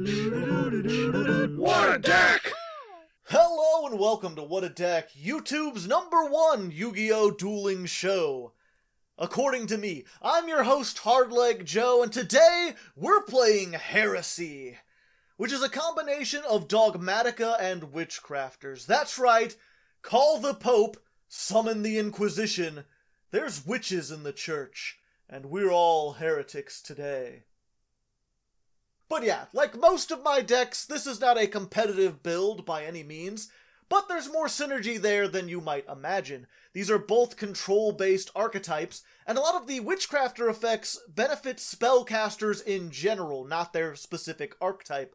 What a deck! Hello and welcome to What a Deck, YouTube's #1 Yu-Gi-Oh! Dueling show. According to me, I'm your host Hardleg Joe, and today we're playing Heresy, which is a combination of Dogmatika and Witchcrafters. That's right, call the Pope, summon the Inquisition. There's witches in the church, and we're all heretics today. But yeah, like most of my decks, this is not a competitive build by any means, but there's more synergy there than you might imagine. These are both control-based archetypes, and a lot of the Witchcrafter effects benefit spellcasters in general, not their specific archetype.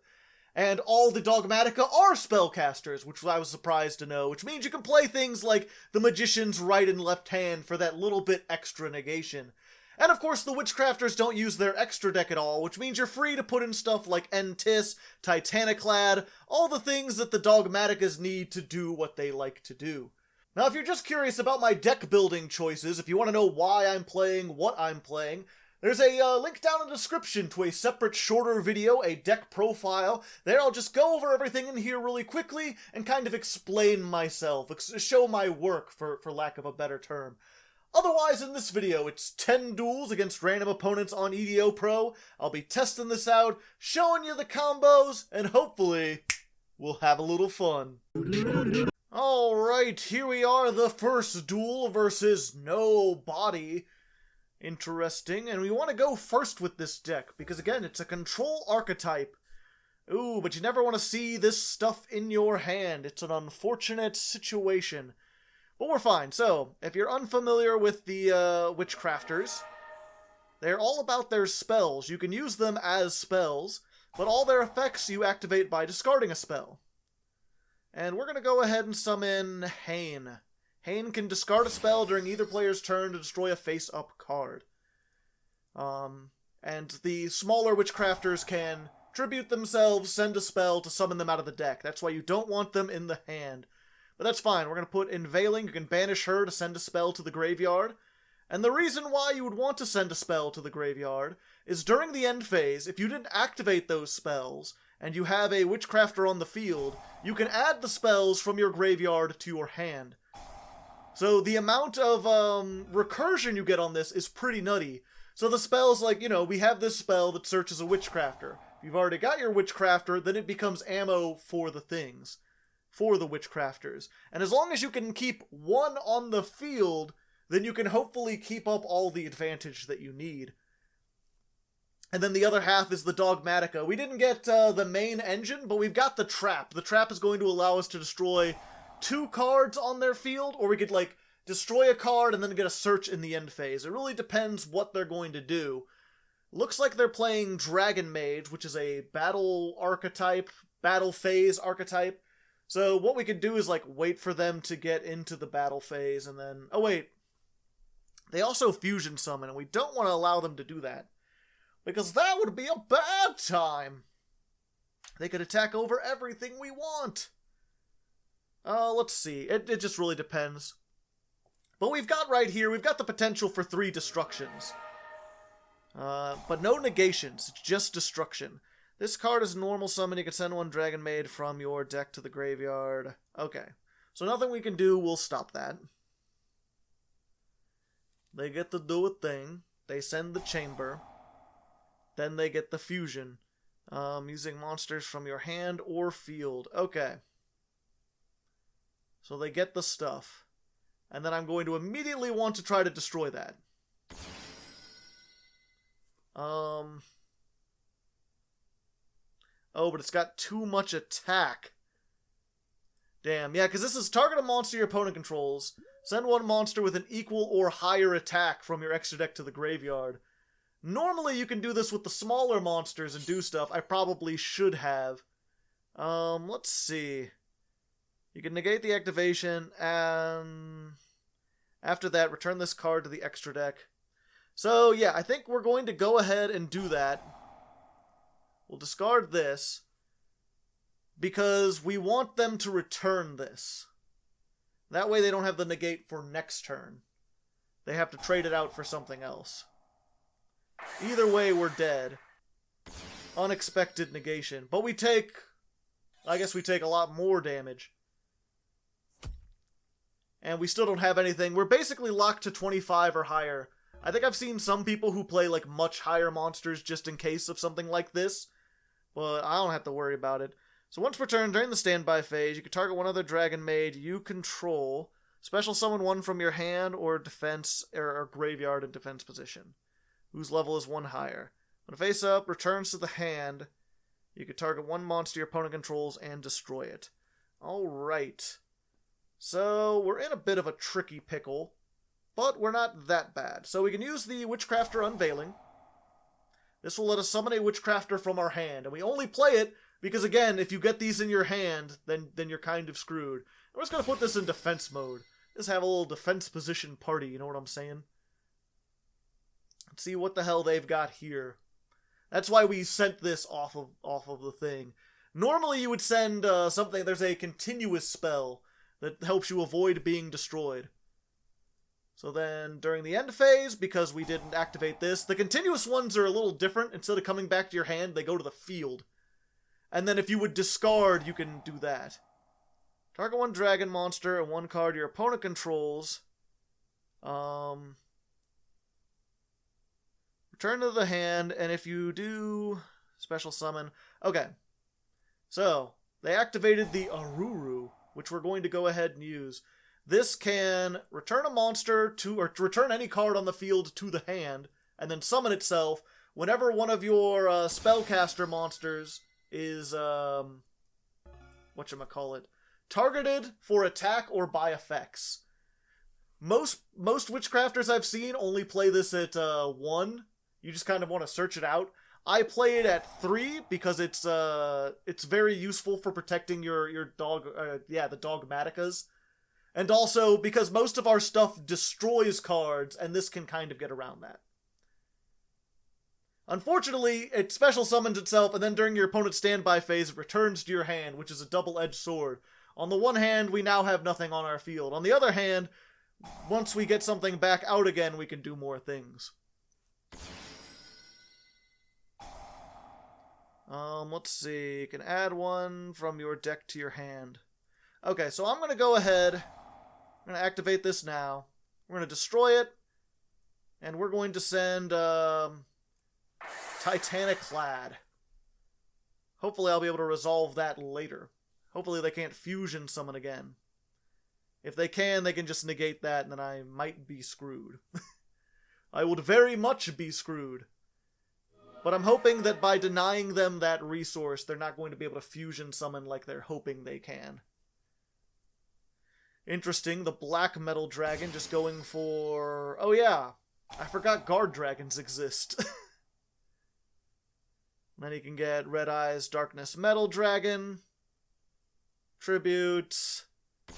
And all the Dogmatika are spellcasters, which I was surprised to know, which means you can play things like the Magician's right and left hand for that little bit extra negation. And of course, the Witchcrafters don't use their extra deck at all, which means you're free to put in stuff like Entis, Titaniclad, all the things that the Dogmatikas need to do what they like to do. Now, if you're just curious about my deck building choices, if you want to know why I'm playing what I'm playing, there's a link down in the description to a separate shorter video, a deck profile. There I'll just go over everything in here really quickly and kind of explain myself, show my work, for lack of a better term. Otherwise, in this video, it's 10 duels against random opponents on YGOPro. I'll be testing this out, showing you the combos, and hopefully, we'll have a little fun. Alright, here we are, the first duel versus nobody. Interesting, and we want to go first with this deck, because again, it's a control archetype. Ooh, but you never want to see this stuff in your hand. It's an unfortunate situation. But we're fine. So, if you're unfamiliar with the Witchcrafters, they're all about their spells. You can use them as spells, but all their effects you activate by discarding a spell. And we're going to go ahead and summon Hane. Hane can discard a spell during either player's turn to destroy a face-up card. And the smaller Witchcrafters can tribute themselves, send a spell to summon them out of the deck. That's why you don't want them in the hand. But that's fine. We're going to put Unveiling. You can banish her to send a spell to the graveyard. And the reason why you would want to send a spell to the graveyard is during the end phase, if you didn't activate those spells, and you have a Witchcrafter on the field, you can add the spells from your graveyard to your hand. So the amount of recursion you get on this is pretty nutty. So the spells, like, you know, we have this spell that searches a Witchcrafter. If you've already got your Witchcrafter, then it becomes ammo for the things. For the Witchcrafters. And as long as you can keep one on the field, then you can hopefully keep up all the advantage that you need. And then the other half is the Dogmatika. We didn't get the main engine, but we've got the Trap. The Trap is going to allow us to destroy 2 cards on their field, or we could, like, destroy a card and then get a search in the end phase. It really depends what they're going to do. Looks like they're playing Dragon Mage, which is a battle archetype, battle phase archetype. So what we could do is, like, wait for them to get into the battle phase and then... Oh, wait. They also fusion summon, and we don't want to allow them to do that. Because that would be a bad time. They could attack over everything we want. Let's see. It just really depends. But we've got right here, we've got the potential for 3 destructions. But no negations, it's just destruction. This card is normal summon. You can send 1 Dragon Maid from your deck to the graveyard. Okay. So nothing we can do will stop that. They get to do a thing. They send the chamber. Then they get the fusion. Using monsters from your hand or field. Okay. So they get the stuff. And then I'm going to immediately want to try to destroy that. Oh, but it's got too much attack. Damn, yeah, because this is target a monster your opponent controls. Send 1 monster with an equal or higher attack from your extra deck to the graveyard. Normally you can do this with the smaller monsters and do stuff. I probably should have. Let's see. You can negate the activation, and after that, return this card to the extra deck. So, yeah, I think we're going to go ahead and do that. We'll discard this, because we want them to return this. That way they don't have the negate for next turn. They have to trade it out for something else. Either way, we're dead. unexpected negation. But we take... I guess we take a lot more damage. And we still don't have anything. We're basically locked to 25 or higher. I think I've seen some people who play like much higher monsters just in case of something like this. But I don't have to worry about it. So once per turn, during the standby phase, you can target one other dragon maid you control. Special summon one from your hand or defense or graveyard in defense position, whose level is 1 higher. When face up returns to the hand, you can target one monster your opponent controls and destroy it. Alright. So we're in a bit of a tricky pickle, but we're not that bad. So we can use the Witchcrafter Unveiling. This will let us summon a Witchcrafter from our hand, and we only play it because, again, if you get these in your hand, then you're kind of screwed. We're just going to put this in defense mode. Just have a little defense position party, you know what I'm saying? Let's see what the hell they've got here. That's why we sent this off of the thing. Normally you would send something, there's a continuous spell that helps you avoid being destroyed. So then, during the end phase, because we didn't activate this, the continuous ones are a little different. Instead of coming back to your hand, they go to the field. And then if you would discard, you can do that. Target one dragon monster and one card your opponent controls. Return to the hand, and if you do special summon... Okay. So, they activated the Aruru, which we're going to go ahead and use. This can return a monster to, or return any card on the field to the hand, and then summon itself whenever one of your spellcaster monsters is, whatchamacallit, targeted for attack or by effects. Most Witchcrafters I've seen only play this at 1. You just kind of want to search it out. I play it at 3 because it's very useful for protecting your dog, the Dogmatikas. And also because most of our stuff destroys cards, and this can kind of get around that. Unfortunately, it special summons itself, and then during your opponent's standby phase, it returns to your hand, which is a double-edged sword. On the one hand, we now have nothing on our field. On the other hand, once we get something back out again, we can do more things. Let's see. You can add one from your deck to your hand. Okay, so I'm going to go ahead. I'm going to activate this now. We're going to destroy it. And we're going to send Titanic Clad. Hopefully I'll be able to resolve that later. Hopefully they can't fusion summon again. If they can, they can just negate that, and then I might be screwed. I would very much be screwed. But I'm hoping that by denying them that resource, they're not going to be able to fusion summon like they're hoping they can. Interesting, the black metal dragon just going for... Oh yeah, I forgot guard dragons exist. Then you can get Red Eyes Darkness Metal Dragon. Tribute.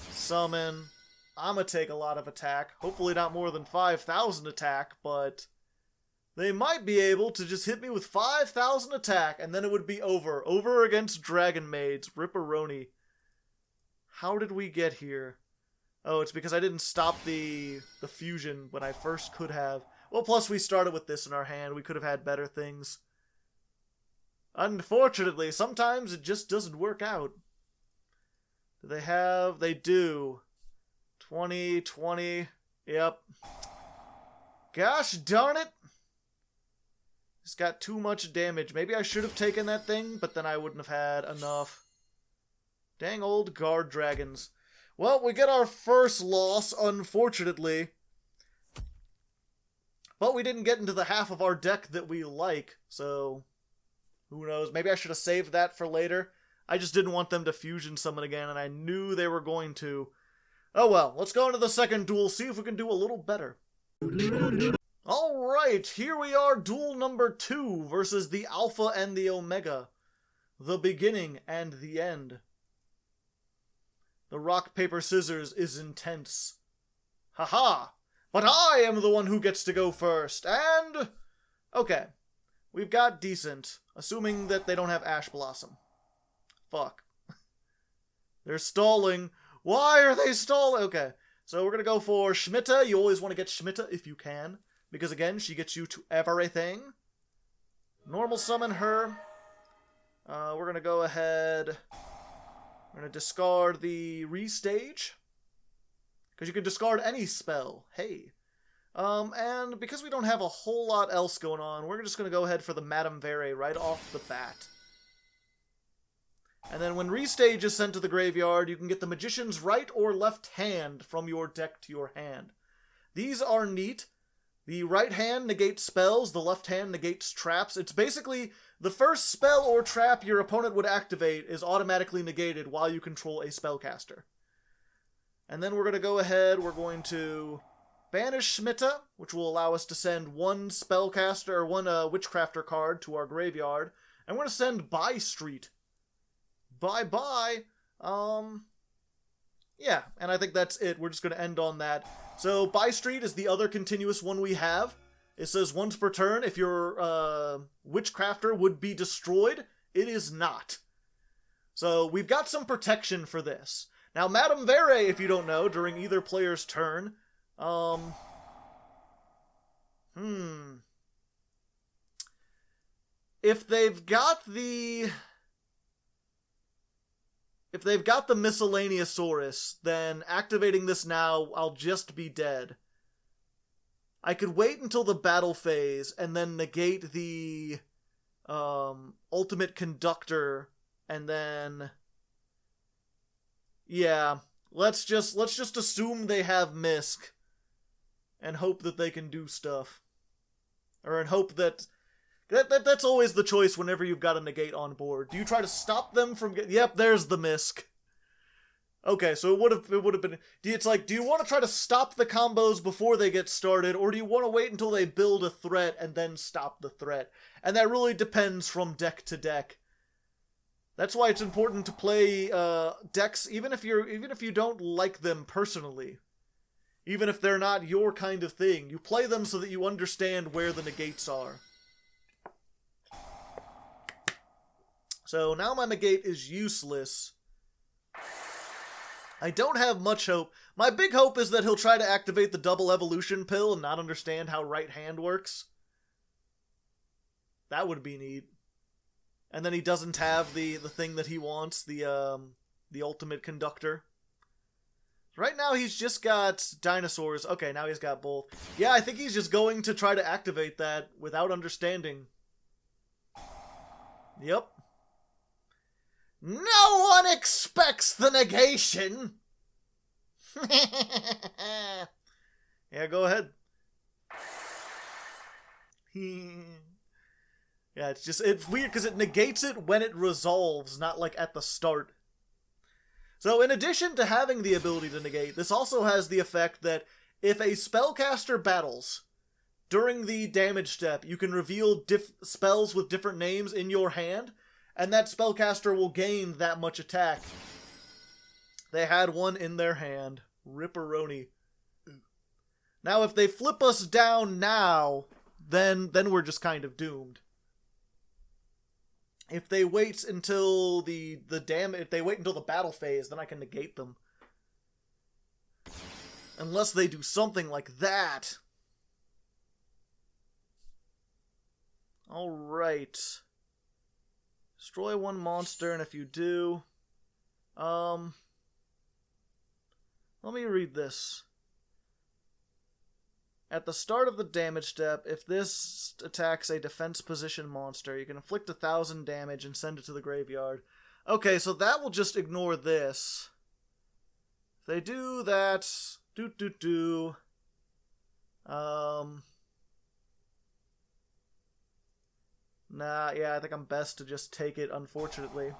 Summon. I'm gonna take a lot of attack. Hopefully not more than 5,000 attack, but... They might be able to just hit me with 5,000 attack, and then it would be over. Over against Dragon Maids. Ripperoni. How did we get here? Oh, it's because I didn't stop the fusion when I first could have. Well, plus we started with this in our hand. We could have had better things. Unfortunately, sometimes it just doesn't work out. Do they have? They do. 20, 20. Yep. Gosh darn it. It's got too much damage. Maybe I should have taken that thing, but then I wouldn't have had enough. Dang old guard dragons. Well, we get our first loss, unfortunately. But we didn't get into the half of our deck that we like, so... Who knows? Maybe I should have saved that for later. I just didn't want them to fusion summon again, and I knew they were going to. Oh well, let's go into the second duel, see if we can do a little better. Alright, here we are, duel number 2 versus the Alpha and the Omega. The beginning and the end. The rock, paper, scissors is intense. Haha! But I am the one who gets to go first, and... Okay. We've got decent, assuming that they don't have Ash Blossom. Fuck. They're stalling. Why are they stalling? Okay, so we're gonna go for Schmitta. You always want to get Schmitta if you can, because again, she gets you to everything. Normal summon her. We're going to go ahead. We're going to discard the restage. Because you can discard any spell. Hey. And because we don't have a whole lot else going on, we're just going to go ahead for the Madame Vere right off the bat. And then when restage is sent to the graveyard, you can get the Magician's right or left hand from your deck to your hand. These are neat. The right hand negates spells, the left hand negates traps. It's basically the first spell or trap your opponent would activate is automatically negated while you control a spellcaster. And then we're going to go ahead, we're going to banish Smitta, which will allow us to send one spellcaster or one Witchcrafter card to our graveyard. And we're going to send By Street. Bye-bye. Yeah, and I think that's it. We're just going to end on that. So, By Street is the other continuous one we have. It says once per turn, if your Witchcrafter would be destroyed, it is not. So, we've got some protection for this. Now, Madame Vere, if you don't know, during either player's turn, if they've got the Miscellaneousaurus, then activating this now, I'll just be dead. I could wait until the battle phase and then negate the Ultimate Conductor, and then yeah, let's just assume they have Misk and hope that they can do stuff, or and hope that. That's always the choice whenever you've got a negate on board. Do you try to stop them from getting... Yep, there's the Misk. Okay, so it would have been... It's like, do you want to try to stop the combos before they get started, or do you want to wait until they build a threat and then stop the threat? And that really depends from deck to deck. That's why it's important to play decks, even if you don't like them personally. Even if they're not your kind of thing. You play them so that you understand where the negates are. So now my negate is useless. I don't have much hope. My big hope is that he'll try to activate the double evolution pill and not understand how right hand works. That would be neat. And then he doesn't have the thing that he wants, the ultimate conductor. Right now he's just got dinosaurs. Okay, now he's got both. Yeah, I think he's just going to try to activate that without understanding. Yep. No one expects the negation! Yeah, go ahead. Yeah, it's weird because it negates it when it resolves, not like at the start. So in addition to having the ability to negate, this also has the effect that if a spellcaster battles during the damage step, you can reveal spells with different names in your hand, and that spellcaster will gain that much attack. They had one in their hand. Ripperoni. Now, if they flip us down now, then we're just kind of doomed. If they wait until if they wait until the battle phase, then I can negate them. Unless they do something like that. Alright. Destroy one monster, and if you do... let me read this. At the start of the damage step, if this attacks a defense position monster, you can inflict 1,000 damage and send it to the graveyard. Okay, so that will just ignore this. If they do that... Nah, yeah, I think I'm best to just take it, unfortunately.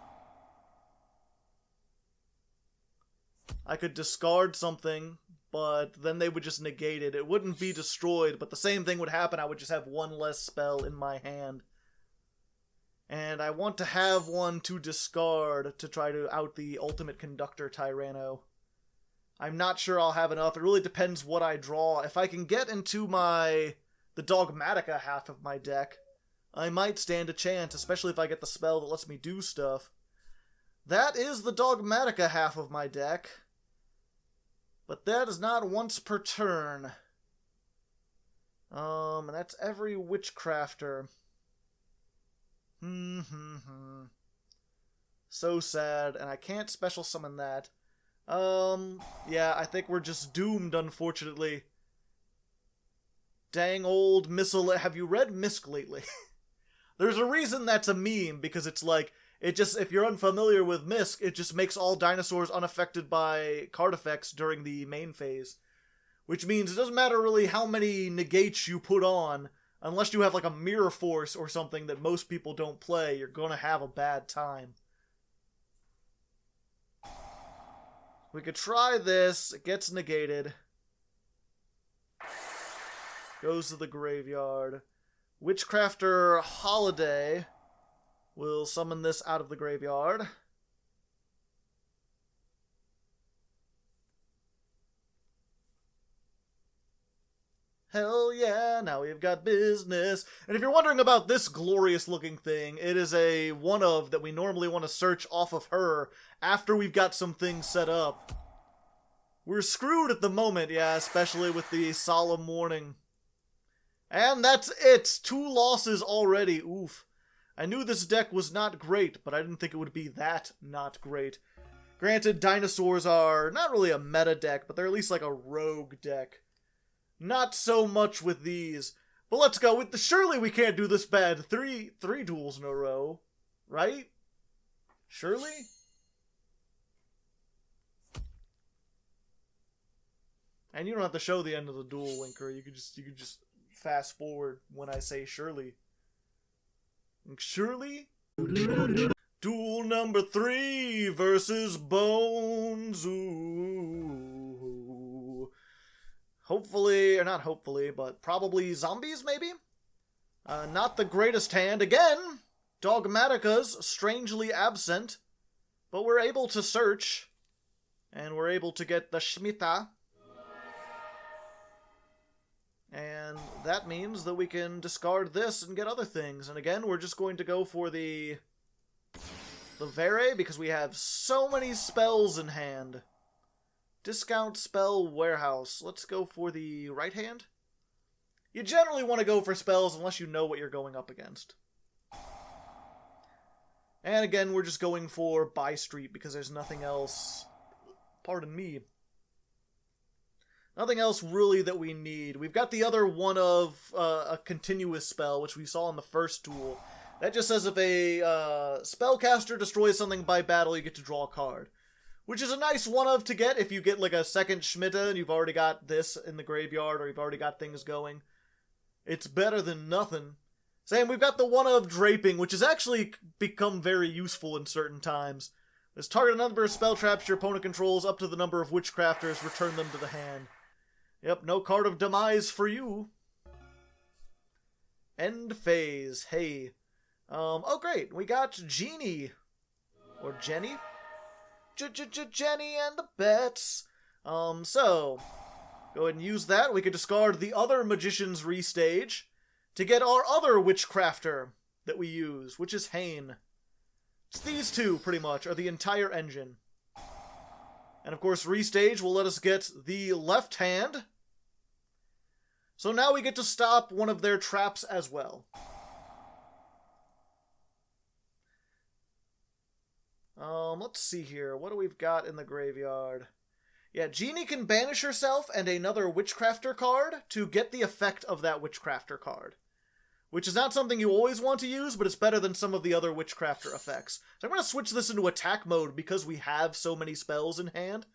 I could discard something, but then they would just negate it. It wouldn't be destroyed, but the same thing would happen. I would just have one less spell in my hand. And I want to have one to discard to try to out the Ultimate Conductor Tyranno. I'm not sure I'll have enough. It really depends what I draw. If I can get into the Dogmatika half of my deck, I might stand a chance, especially if I get the spell that lets me do stuff. That is the Dogmatika half of my deck. But that is not once per turn. And that's every Witchcrafter. So sad, and I can't special summon that. Yeah, I think we're just doomed, unfortunately. Dang old Missile. Have you read Misk lately? There's a reason that's a meme, because it's like, if you're unfamiliar with Misk, it just makes all dinosaurs unaffected by card effects during the main phase. Which means it doesn't matter really how many negates you put on, unless you have like a mirror force or something that most people don't play, you're gonna have a bad time. We could try this, it gets negated. Goes to the graveyard. Witchcrafter Holiday will summon this out of the graveyard. Hell yeah, now we've got business. And if you're wondering about this glorious looking thing, it is a one-of that we normally want to search off of her after we've got some things set up. We're screwed at the moment, yeah, especially with the Solemn Warning. And that's it! 2 losses already, oof. I knew this deck was not great, but I didn't think it would be that not great. Granted, dinosaurs are not really a meta deck, but they're at least like a rogue deck. Not so much with these. But let's go. Surely we can't do this bad. Three duels in a row. Right? Surely? And you don't have to show the end of the duel, Wyncrer. You could just fast forward when I say surely. Surely? Duel number 3 versus Bones. Ooh. Hopefully, or not hopefully, but probably zombies, maybe? Not the greatest hand. Again, Dogmatika's strangely absent, but we're able to search, and we're able to get the Shemitah. And that means that we can discard this and get other things. And again, we're just going to go for the Vere, because we have so many spells in hand. Discount spell warehouse. Let's go for the right hand. You generally want to go for spells unless you know what you're going up against. And again, we're just going for Buy Street because there's nothing else, pardon me, nothing else really that we need. We've got the other one of a continuous spell, which we saw in the first duel. That just says if a spellcaster destroys something by battle, you get to draw a card. Which is a nice one-of to get if you get like a second Shemitah and you've already got this in the graveyard or you've already got things going. It's better than nothing. Same, we've got the one-of Draping, which has actually become very useful in certain times. Let's target a number of spell traps your opponent controls up to the number of Witchcrafters, return them to the hand. Yep, no card of demise for you. End phase, hey. Oh great, we got Genie. Or Jenny? Jenny and the bets. So, go ahead and use that. We could discard the other Magician's Restage to get our other Witchcrafter that we use, which is Hane. It's these two, pretty much, are the entire engine. And of course, Restage will let us get the left hand. So now we get to stop one of their traps as well. Let's see here. What do we've got in the graveyard? Yeah, Genie can banish herself and another Witchcrafter card to get the effect of that Witchcrafter card. Which is not something you always want to use, but it's better than some of the other Witchcrafter effects. So I'm going to switch this into attack mode because we have so many spells in hand.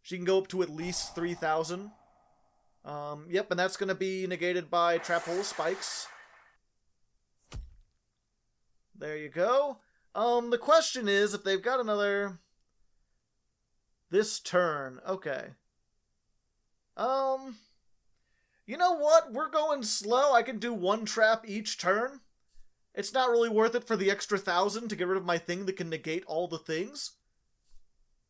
She can go up to at least 3,000. Yep, and that's going to be negated by Trap Hole Spikes. There you go. The question is, if they've got another... This turn. Okay. You know what? We're going slow. I can do one trap each turn. It's not really worth it for the extra 1,000 to get rid of my thing that can negate all the things.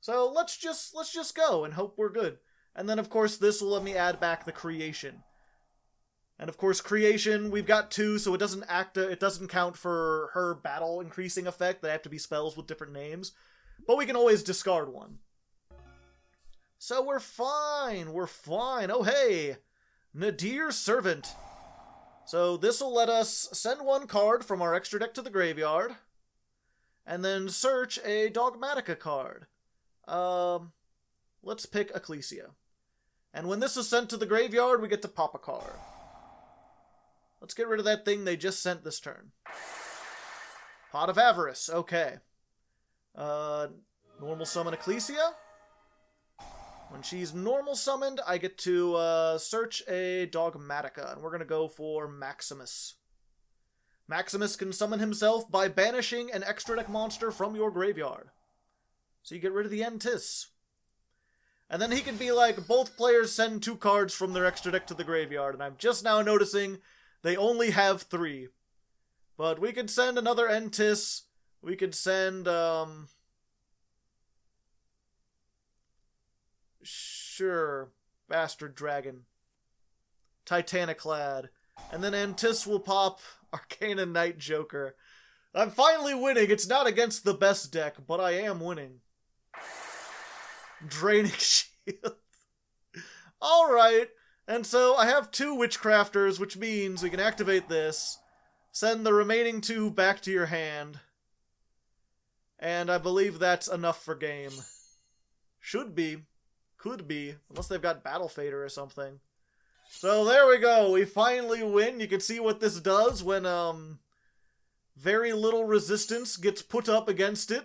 So let's just go and hope we're good. And then, of course, this will let me add back the Creation. And of course, Creation, we've got 2, so it doesn't count for her battle increasing effect. They have to be spells with different names. But we can always discard one. So we're fine, Oh hey, Nadir Servant. So this will let us send one card from our extra deck to the graveyard. and then search a Dogmatika card. Let's pick Ecclesia. And when this is sent to the graveyard, we get to pop a card. Let's get rid of that thing they just sent this turn. Pot of Avarice, okay. Normal summon Ecclesia. When she's normal summoned, I get to search a Dogmatika, and we're going to go for Maximus. Maximus can summon himself by banishing an extra deck monster from your graveyard. So you get rid of the Entis. And then he can be like, both players send 2 cards from their extra deck to the graveyard, and I'm just now noticing they only have 3. But we could send another Entis. We could send, sure, Bastard Dragon. Titaniclad. And then Entis will pop Arcana Knight Joker. I'm finally winning. It's not against the best deck, but I am winning. Draining Shield. Alright. And so I have 2 Witchcrafters, which means we can activate this, send the remaining 2 back to your hand, and I believe that's enough for game. Should be. Could be. Unless they've got Battle Fader or something. So there we go. We finally win. You can see what this does when, very little resistance gets put up against it.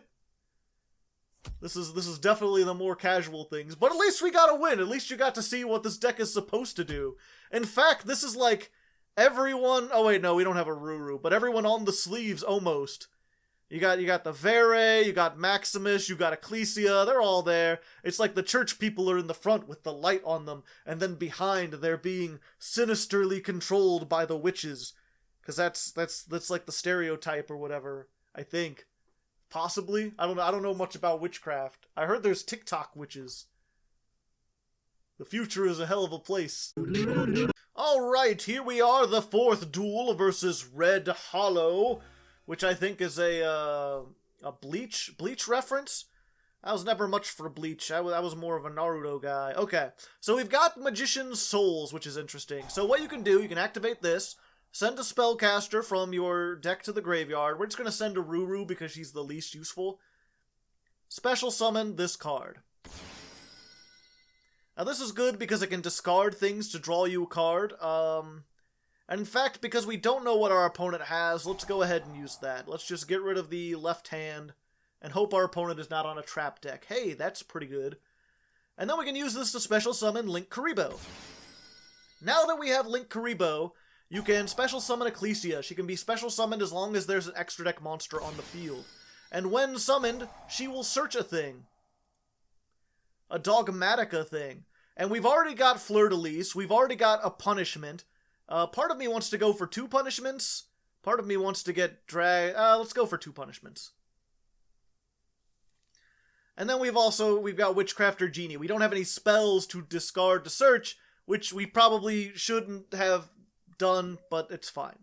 This is definitely the more casual things, but at least we got a win. At least you got to see what this deck is supposed to do. In fact, this is like everyone. Oh wait, no, we don't have a Ruru, but everyone on the sleeves almost. You got the Vere, you got Maximus, you got Ecclesia. They're all there. It's like the church people are in the front with the light on them, and then behind they're being sinisterly controlled by the witches, because that's like the stereotype or whatever. I think. Possibly? I don't know much about witchcraft. I heard there's TikTok witches. The future is a hell of a place. Alright, here we are, the 4th duel versus Red Hollow, which I think is a Bleach reference? I was never much for Bleach. I was more of a Naruto guy. Okay, so we've got Magician's Souls, which is interesting. So what you can do, you can activate this, send a spellcaster from your deck to the graveyard. We're just going to send a Ruru because she's the least useful. Special summon this card. Now this is good because it can discard things to draw you a card. And in fact, because we don't know what our opponent has, let's go ahead and use that. Let's just get rid of the left hand and hope our opponent is not on a trap deck. Hey, that's pretty good. And then we can use this to special summon Link Kuriboh. Now that we have Link Kuriboh, you can special summon Ecclesia. She can be special summoned as long as there's an extra deck monster on the field. And when summoned, she will search a thing. A Dogmatika thing. And we've already got Fleur-de-Lis. We've already got a punishment. Part of me wants to go for 2 punishments. Part of me wants to get let's go for 2 punishments. And then we've got Witchcrafter Genie. We don't have any spells to discard to search, which we probably shouldn't have done, but it's fine.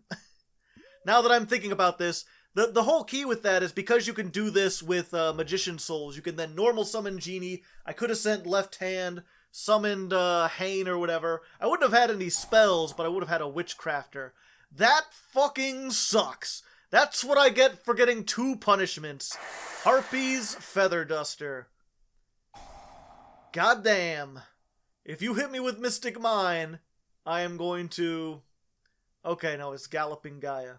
Now that I'm thinking about this, the whole key with that is because you can do this with Magician Souls, you can then normal summon Genie. I could have sent left hand, summoned Hane or whatever. I wouldn't have had any spells, but I would have had a Witchcrafter. That fucking sucks. That's what I get for getting 2 punishments. Harpy's Feather Duster. Goddamn. If you hit me with Mystic Mine, I am going to... Okay, no, it's Galloping Gaia.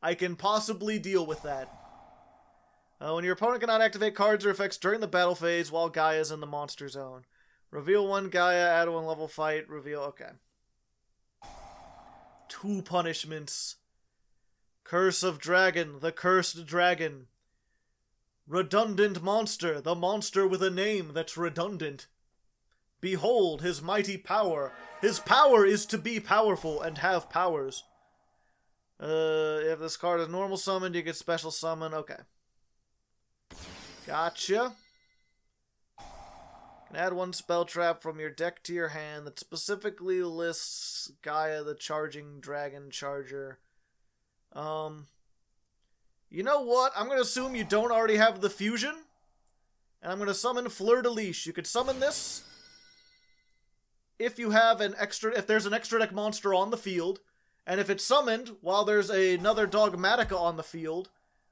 I can possibly deal with that. When your opponent cannot activate cards or effects during the battle phase while Gaia is in the monster zone. Reveal 1 Gaia, add 1 level fight, reveal... Okay. 2 punishments. Curse of Dragon, the Cursed Dragon. Redundant Monster, the monster with a name that's redundant. Behold his mighty power. His power is to be powerful and have powers. If this card is normal summoned, you get special summon. Okay. Gotcha. Can add 1 spell trap from your deck to your hand that specifically lists Gaia the Charging Dragon Charger. You know what? I'm going to assume you don't already have the fusion. And I'm going to summon Fleur-de-Lis. You could summon this if you have if there's an extra deck monster on the field, and if it's summoned while there's another Dogmatika on the field,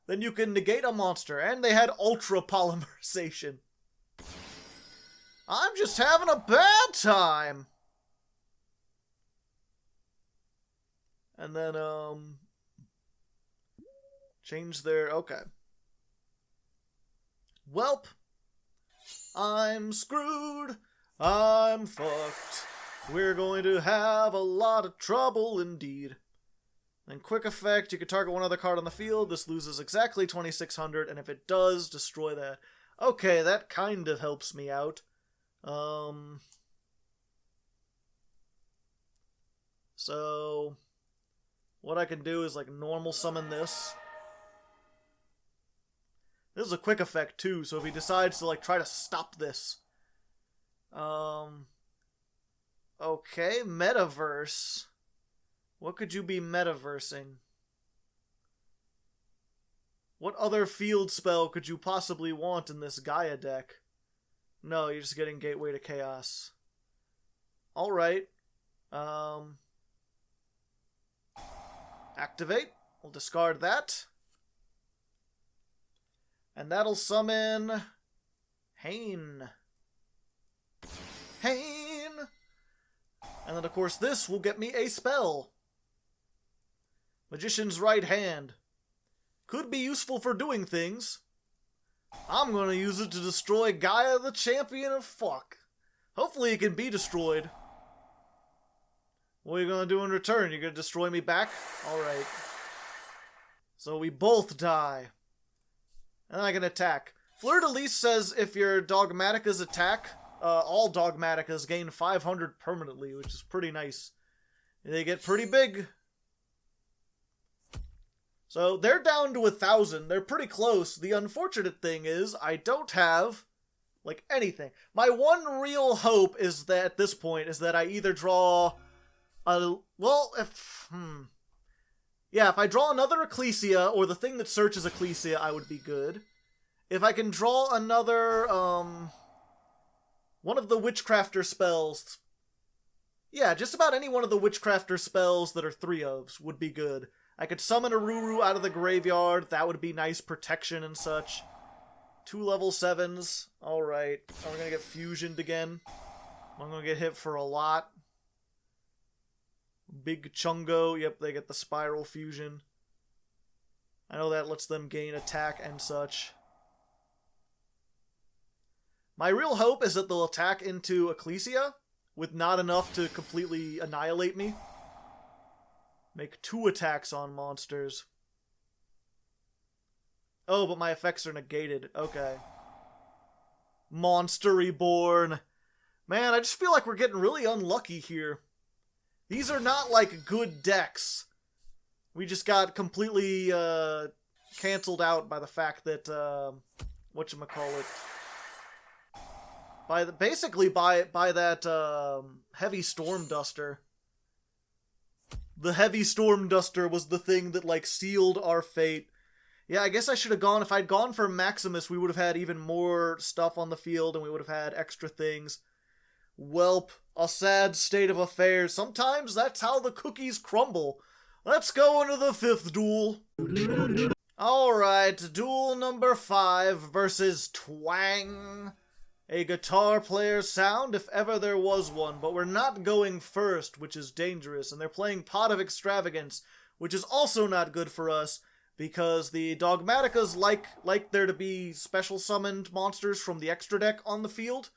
then you can negate a monster. And they had ultra polymerization. I'm just having a bad time. And then, change their... Okay. Welp. I'm screwed. I'm fucked. We're going to have a lot of trouble indeed. Then quick effect, you can target one other card on the field. This loses exactly 2,600, and if it does, destroy that. Okay, that kind of helps me out. So, what I can do is, like, normal summon this. This is a quick effect, too, so if he decides to, like, try to stop this. Okay, metaverse. What could you be metaversing? What other field spell could you possibly want in this Gaia deck? No, you're just getting Gateway to Chaos. Alright. Activate. We'll discard that. And that'll summon... Hain. Hain! And then, of course, this will get me a spell. Magician's Right Hand. Could be useful for doing things. I'm gonna use it to destroy Gaia, the champion of fuck. Hopefully it can be destroyed. What are you gonna do in return? You're gonna destroy me back? Alright. So we both die. And then I can attack. Fleur-de-Lis says if your Dogmatika's attack, all Dogmatikas gain 500 permanently, which is pretty nice. They get pretty big. So they're down to 1,000. They're pretty close. The unfortunate thing is I don't have, like, anything. My one real hope is that at this point is that I either draw a... Well, if I draw another Ecclesia, or the thing that searches Ecclesia, I would be good. If I can draw another, one of the Witchcrafter spells. Yeah, just about any one of the Witchcrafter spells that are 3-ofs would be good. I could summon a Ruru out of the graveyard. That would be nice protection and such. 2 level 7s. Alright. Are we gonna get fusioned again? I'm gonna get hit for a lot. Big Chungo. Yep, they get the Spiral Fusion. I know that lets them gain attack and such. My real hope is that they'll attack into Ecclesia with not enough to completely annihilate me. Make 2 attacks on monsters. Oh, but my effects are negated. Okay. Monster Reborn. Man, I just feel like we're getting really unlucky here. These are not, like, good decks. We just got completely, canceled out by the fact that, whatchamacallit... Basically by that, Heavy Storm Duster. The Heavy Storm Duster was the thing that, like, sealed our fate. Yeah, I guess I should have gone... If I'd gone for Maximus, we would have had even more stuff on the field, and we would have had extra things. Welp, a sad state of affairs. Sometimes that's how the cookies crumble. Let's go into the 5th duel. Alright, duel number 5 versus Twang. A guitar player's sound, if ever there was one, but we're not going first, which is dangerous, and they're playing Pot of Extravagance, which is also not good for us, because the Dogmatikas like there to be special summoned monsters from the extra deck on the field,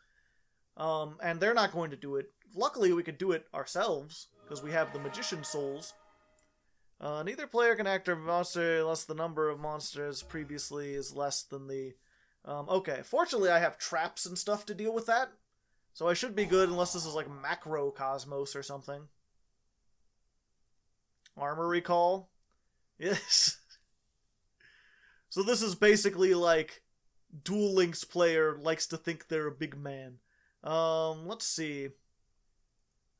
and they're not going to do it. Luckily, we could do it ourselves, because we have the Magician Souls. Neither player can activate a monster unless the number of monsters previously is less than the... okay, fortunately I have traps and stuff to deal with that, so I should be good unless this is like Macro Cosmos or something. Armor Recall? Yes. So this is basically like Duel Links player likes to think they're a big man. Let's see.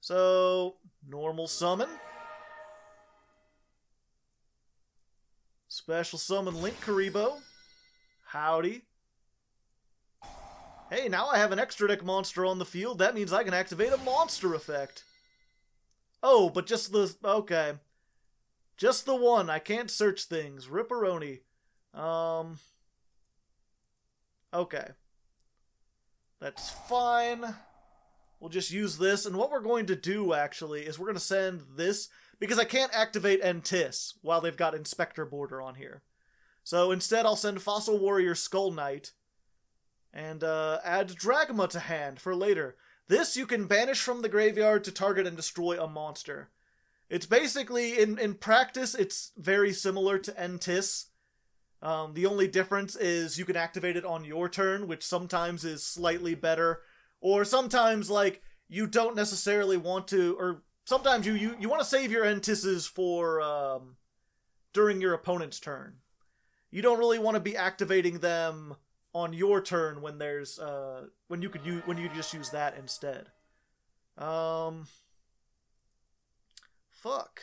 So, normal summon. Special summon Link Karibo. Howdy. Hey, now I have an extra deck monster on the field. That means I can activate a monster effect. Oh, but just the... Okay. Just the one. I can't search things. Ripperoni. Okay. That's fine. We'll just use this, and what we're going to do, actually, is we're going to send this, because I can't activate Entis while they've got Inspector Border on here. So instead, I'll send Fossil Warrior Skull Knight, and add Dragma to hand for later. This you can banish from the graveyard to target and destroy a monster. It's basically, in practice, it's very similar to Entis. The only difference is you can activate it on your turn, which sometimes is slightly better. Or sometimes, like, you don't necessarily want to, or sometimes you want to save your Entises for, during your opponent's turn. You don't really want to be activating them on your turn when there's, when you just use that instead. Fuck.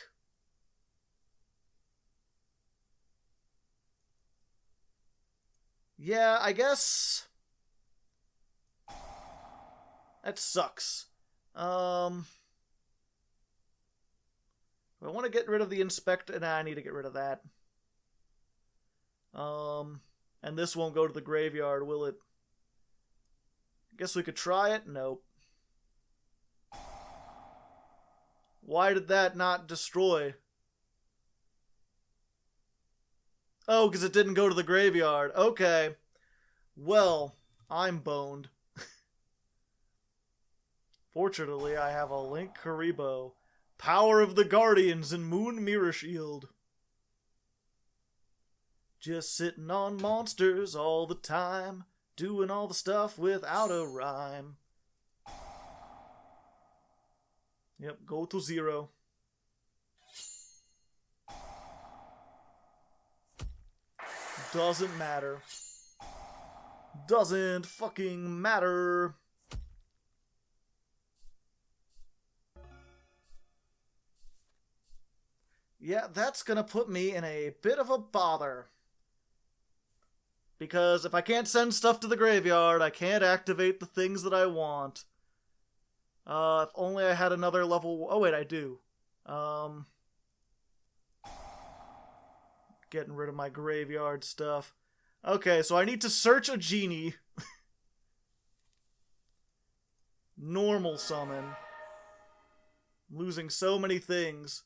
Yeah, I guess that sucks. Do I want to get rid of the Inspector? Nah, I need to get rid of that. And this won't go to the graveyard, will it? Guess we could try it? Nope. Why did that not destroy? Oh, because it didn't go to the graveyard. Okay. Well, I'm boned. Fortunately, I have a Link Karibo, Power of the Guardians, and Moon Mirror Shield. Just sitting on monsters all the time, doing all the stuff without a rhyme. Yep, go to 0. Doesn't matter. Doesn't fucking matter. Yeah, that's gonna put me in a bit of a bother. Because if I can't send stuff to the graveyard, I can't activate the things that I want. If only I had another level... Oh, wait, I do. Getting rid of my graveyard stuff. Okay, so I need to search a genie. Normal summon. Losing so many things.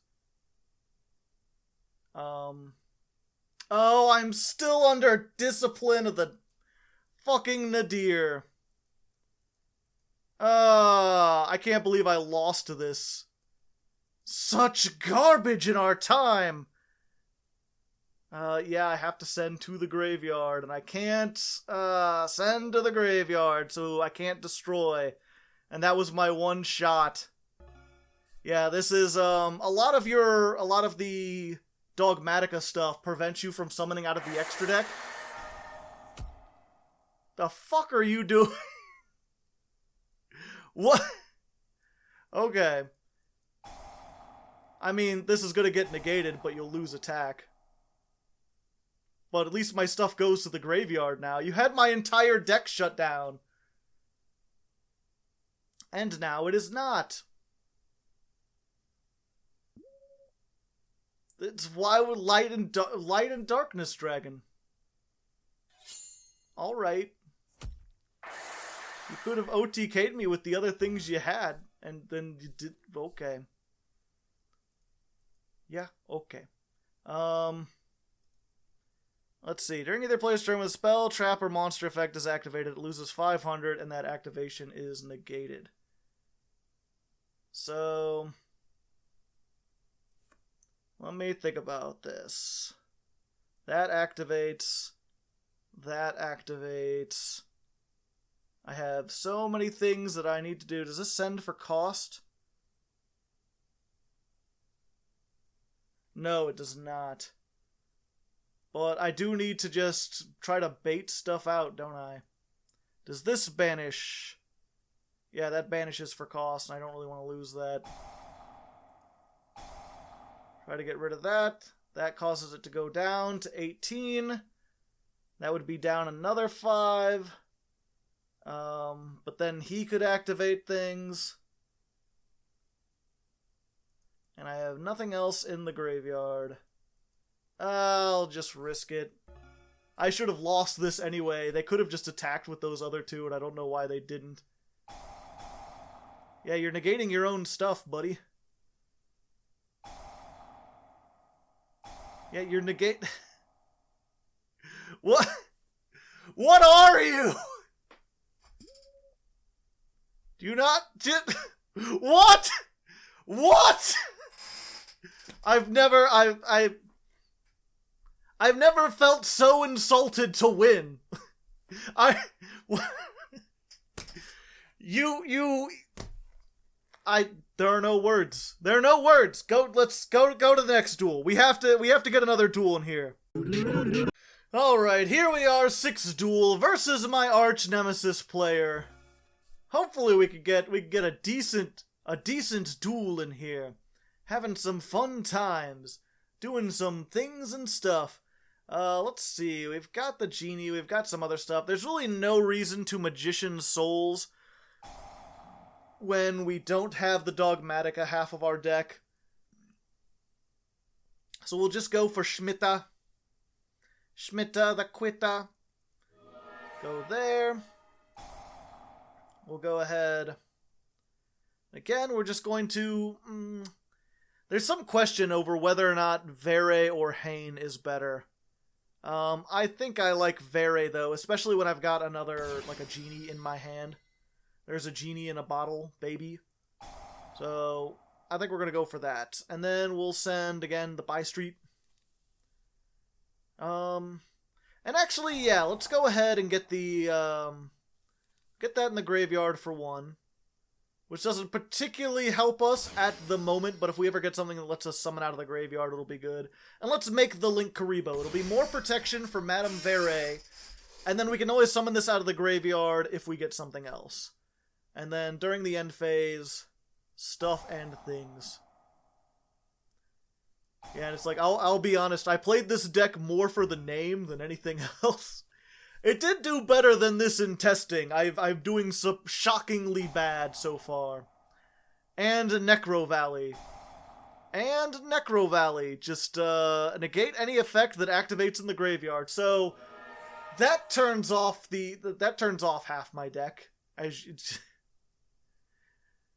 Oh, I'm still under discipline of the fucking Nadir. I can't believe I lost to this. Such garbage in our time. Yeah, I have to send to the graveyard, and I can't, send to the graveyard, so I can't destroy. And that was my one shot. Yeah, this is, a lot of the Dogmatika stuff prevents you from summoning out of the extra deck. The fuck are you doing? What? Okay. I mean, this is gonna get negated, but you'll lose attack. But at least my stuff goes to the graveyard now. You had my entire deck shut down. And now it is not. It's why would Light and Darkness Dragon. Alright. You could have OTK'd me with the other things you had, and then you did... Okay. Yeah, okay. Let's see. During either player's turn when a spell, trap, or monster effect is activated, it loses 500, and that activation is negated. So... let me think about this. That activates. That activates. I have so many things that I need to do. Does this send for cost? No, it does not. But I do need to just try to bait stuff out, don't I? Does this banish? Yeah, that banishes for cost, and I don't really want to lose that. Try to get rid of that. That causes it to go down to 18. That would be down another 5. But then he could activate things. And I have nothing else in the graveyard. I'll just risk it. I should have lost this anyway. They could have just attacked with those other two, and I don't know why they didn't. Yeah, you're negating your own stuff, buddy. Yeah, you're negate... What? What are you? Do you not... What? What? I've never felt so insulted to win. There are no words. There are no words. Let's go to the next duel. We have to get another duel in here. Alright, here we are, 6th duel versus my arch nemesis player. Hopefully we could get a decent duel in here. Having some fun times. Doing some things and stuff. Let's see, we've got the genie, we've got some other stuff. There's really no reason to Magician Souls when we don't have the Dogmatika half of our deck. So we'll just go for Schmitta. Schmitta the Quitta. Go there. We'll go ahead. Again, we're just going to... There's some question over whether or not Vere or Hain is better. I think I like Vere, though, especially when I've got another, like a genie in my hand. There's a genie in a bottle, baby. So, I think we're going to go for that. And then we'll send, again, the By Street. And actually, yeah, let's go ahead and get the, get that in the graveyard for 1. Which doesn't particularly help us at the moment, but if we ever get something that lets us summon out of the graveyard, it'll be good. And let's make the Link Karibo. It'll be more protection for Madame Vere, and then we can always summon this out of the graveyard if we get something else. And then during the end phase, stuff and things. Yeah, and it's like, I'll be honest, I played this deck more for the name than anything else. It did do better than this in testing. I'm doing so shockingly bad so far. And Necro Valley. And Necro Valley. Just negate any effect that activates in the graveyard. So that turns off half my deck.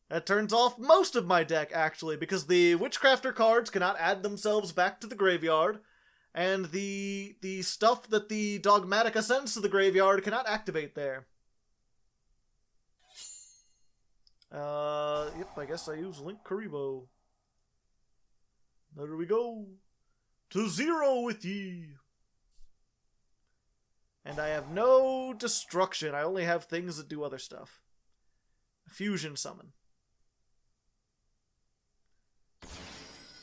That turns off most of my deck, actually, because the Witchcrafter cards cannot add themselves back to the graveyard. And the stuff that the Dogmatika sends to the graveyard cannot activate there. Yep, I guess I use Link Karibo. There we go. To 0 with ye. And I have no destruction. I only have things that do other stuff. Fusion summon.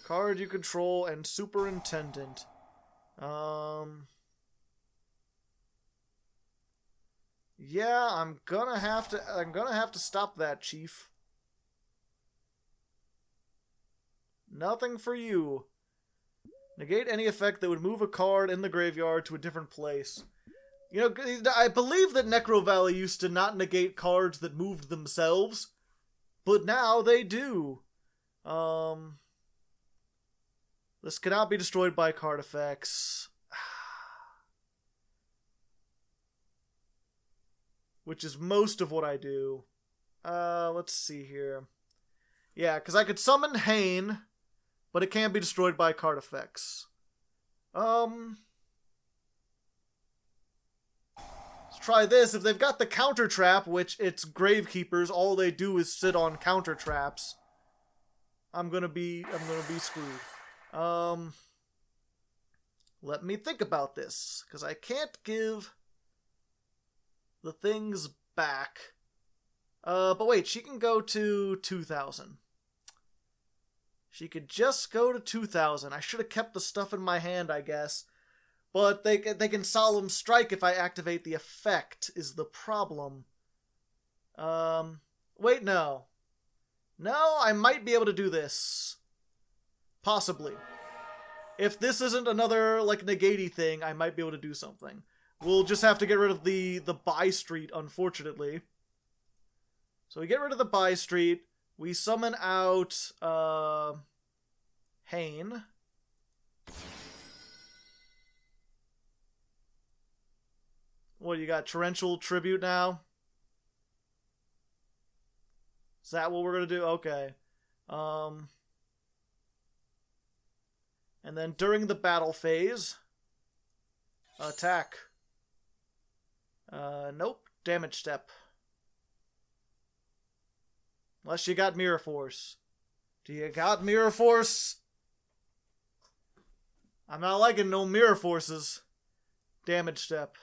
Card you control and Superintendent. Yeah, I'm gonna have to stop that, Chief. Nothing for you. Negate any effect that would move a card in the graveyard to a different place. You know, I believe that Necro Valley used to not negate cards that moved themselves, but now they do. This cannot be destroyed by card effects. Which is most of what I do. Let's see here. Yeah, because I could summon Hain, but it can't be destroyed by card effects. Let's try this. If they've got the counter trap, which it's Gravekeepers, all they do is sit on counter traps. I'm gonna be screwed. Let me think about this, because I can't give the things back. But wait, she can go to 2,000. She could just go to 2,000. I should have kept the stuff in my hand, I guess. But they can Solemn Strike if I activate the effect, is the problem. Wait, no. No, I might be able to do this. Possibly. If this isn't another, like, negate-y thing, I might be able to do something. We'll just have to get rid of the By Street, unfortunately. So we get rid of the By Street. We summon out, Hain. What, you got torrential tribute now? Is that what we're gonna do? Okay. And then during the battle phase, attack. Nope. Damage step. Unless you got Mirror Force. Do you got Mirror Force? I'm not liking no Mirror Forces. Damage step.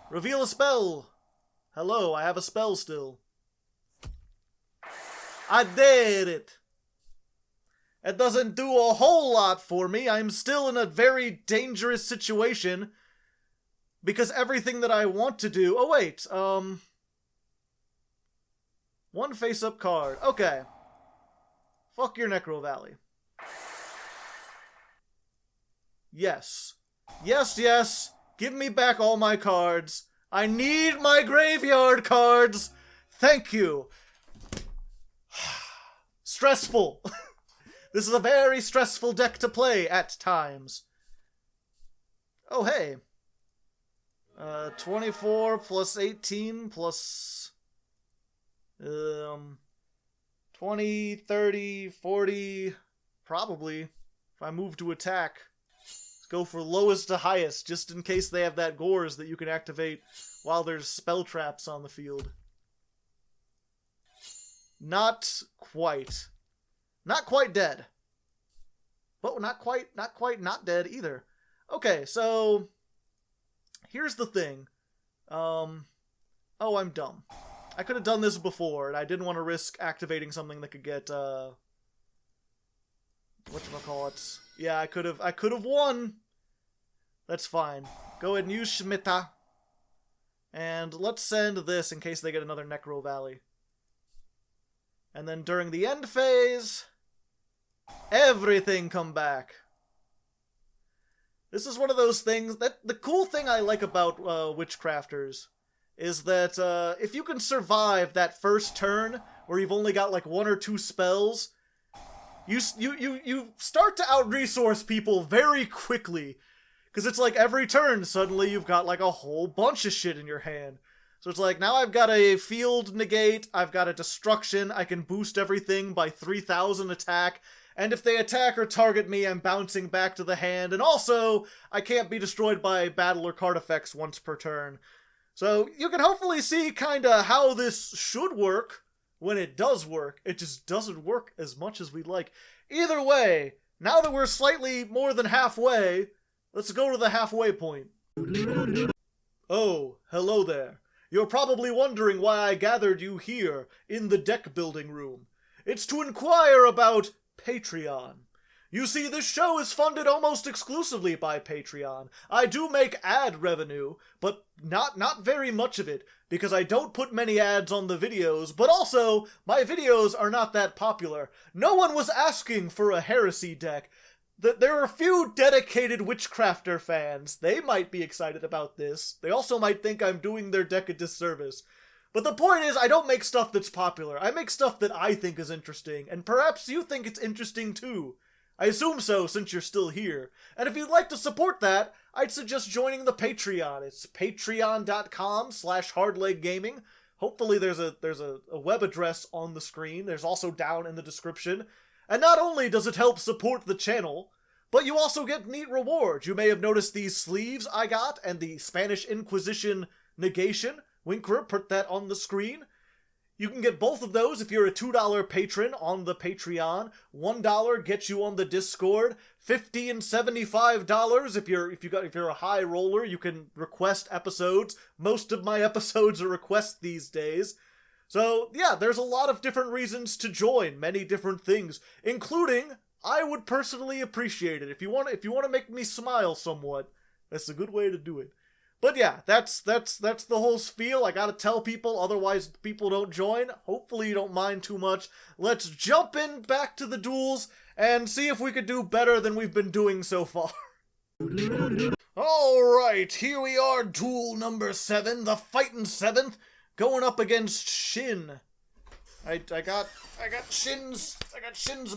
Reveal a spell. Hello, I have a spell still. I did it. It doesn't do a whole lot for me. I'm still in a very dangerous situation. Because everything that I want to do... Oh, wait. One face-up card. Okay. Fuck your Necro Valley. Yes. Yes, yes. Give me back all my cards. I need my graveyard cards. Thank you. Stressful. This is a very stressful deck to play at times. Oh, hey. 24 plus 18 plus 20, 30, 40, probably, if I move to attack. Let's go for lowest to highest, just in case they have that Gores that you can activate while there's spell traps on the field. Not quite. Not quite dead. But not quite not dead either. Okay, so here's the thing. Oh, I'm dumb. I could have done this before, and I didn't want to risk activating something that could get, whatchamacallit. Yeah, I could have won. That's fine. Go ahead and use Shemitah. And let's send this in case they get another Necro Valley. And then during the end phase, everything come back. This is one of those things that the cool thing I like about Witchcrafters is that if you can survive that first turn where you've only got like 1 or 2 spells, you start to out-resource people very quickly. Because it's like every turn, suddenly you've got like a whole bunch of shit in your hand. So it's like, now I've got a field negate, I've got a destruction, I can boost everything by 3,000 attack, and if they attack or target me, I'm bouncing back to the hand, and also, I can't be destroyed by battle or card effects once per turn. So you can hopefully see kinda how this should work when it does work. It just doesn't work as much as we'd like. Either way, now that we're slightly more than halfway, let's go to the halfway point. Oh, hello there. You're probably wondering why I gathered you here in the deck building room. It's to inquire about Patreon. You see, this show is funded almost exclusively by Patreon. I do make ad revenue, but not very much of it, because I don't put many ads on the videos, but also, my videos are not that popular. No one was asking for a Heresy deck. There are a few dedicated Witchcrafter fans. They might be excited about this. They also might think I'm doing their deck a disservice. But the point is, I don't make stuff that's popular. I make stuff that I think is interesting, and perhaps you think it's interesting too. I assume so, since you're still here. And if you'd like to support that, I'd suggest joining the Patreon. It's patreon.com/hardleggaming. Hopefully there's a web address on the screen. There's also down in the description. And not only does it help support the channel, but you also get neat rewards. You may have noticed these sleeves I got, and the Spanish Inquisition negation. Wyncrer put that on the screen. You can get both of those if you're a $2 patron on the Patreon. $1 gets you on the Discord. $50 and $75 if you're a high roller, you can request episodes. Most of my episodes are requests these days. So yeah, there's a lot of different reasons to join, many different things, including I would personally appreciate it if you want to make me smile somewhat. That's a good way to do it. But yeah, that's the whole spiel. I gotta tell people, otherwise people don't join. Hopefully you don't mind too much. Let's jump in back to the duels and see if we could do better than we've been doing so far. Alright, here we are, duel number 7, the fightin' 7th, going up against Shin. I got shins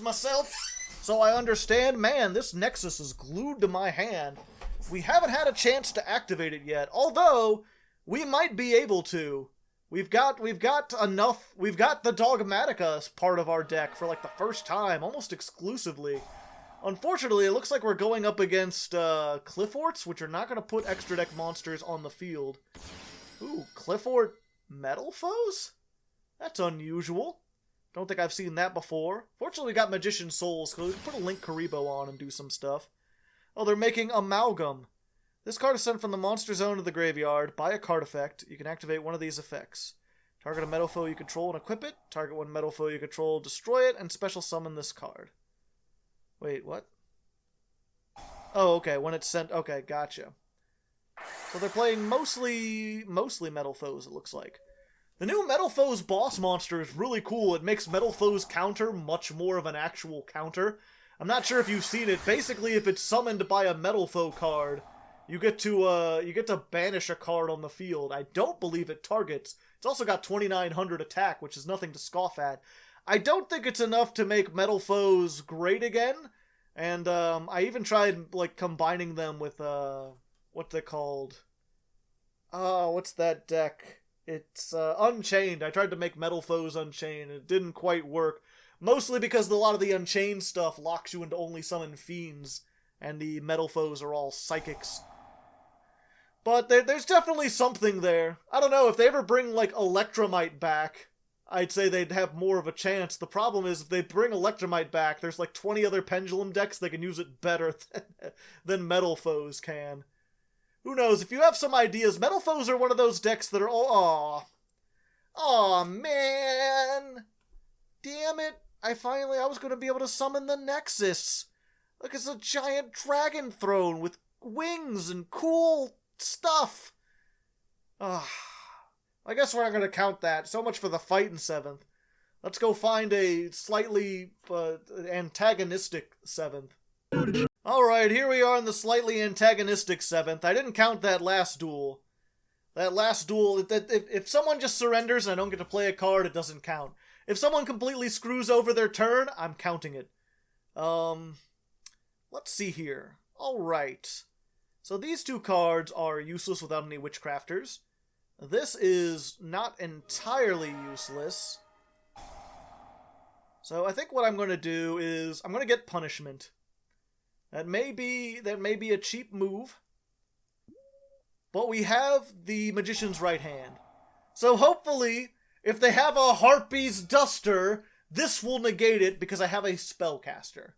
myself, so I understand. Man, this Nexus is glued to my hand. We haven't had a chance to activate it yet, although we might be able to. We've got enough. We've got the Dogmatika as part of our deck for like the first time, almost exclusively. Unfortunately, it looks like we're going up against Clifforts, which are not going to put extra deck monsters on the field. Ooh, Cliffort metal foes? That's unusual. Don't think I've seen that before. Fortunately, we got Magician Souls, so we can put a Link Karibo on and do some stuff. Oh, they're making Amalgam. This card is sent from the monster zone to the graveyard. By a card effect, you can activate one of these effects. Target a metal foe you control and equip it. Target one metal foe you control, destroy it, and special summon this card. Wait, what? Oh, okay, when it's sent... Okay, gotcha. So they're playing mostly metal foes, it looks like. The new Metal Foes boss monster is really cool. It makes Metal Foes counter much more of an actual counter. I'm not sure if you've seen it. Basically, if it's summoned by a Metal Foe card, you get to banish a card on the field. I don't believe it targets. It's also got 2,900 attack, which is nothing to scoff at. I don't think it's enough to make Metal Foes great again. And I even tried like combining them with what they're called. Oh, what's that deck? It's Unchained. I tried to make Metal Foes Unchained. It didn't quite work. Mostly because a lot of the Unchained stuff locks you into only summon fiends. And the Metal Foes are all psychics. But there's definitely something there. I don't know, if they ever bring like Electromite back, I'd say they'd have more of a chance. The problem is, if they bring Electromite back, there's like 20 other Pendulum decks that can use it better than Metal Foes can. Who knows? If you have some ideas, Metal Foes are one of those decks that are all... Aw, man! Damn it! I was going to be able to summon the Nexus! Look, it's a giant dragon throne with wings and cool stuff! I guess we're not going to count that. So much for the fight in 7th. Let's go find a slightly antagonistic 7th. Alright, here we are in the slightly antagonistic 7th. I didn't count that last duel. That last duel, if someone just surrenders and I don't get to play a card, it doesn't count. If someone completely screws over their turn, I'm counting it. Let's see here. Alright. So these two cards are useless without any Witchcrafters. This is not entirely useless. So I think what I'm going to do is I'm going to get Punishment. That may be a cheap move. But we have the Magician's Right Hand. So hopefully, if they have a Harpy's Duster, this will negate it because I have a Spellcaster.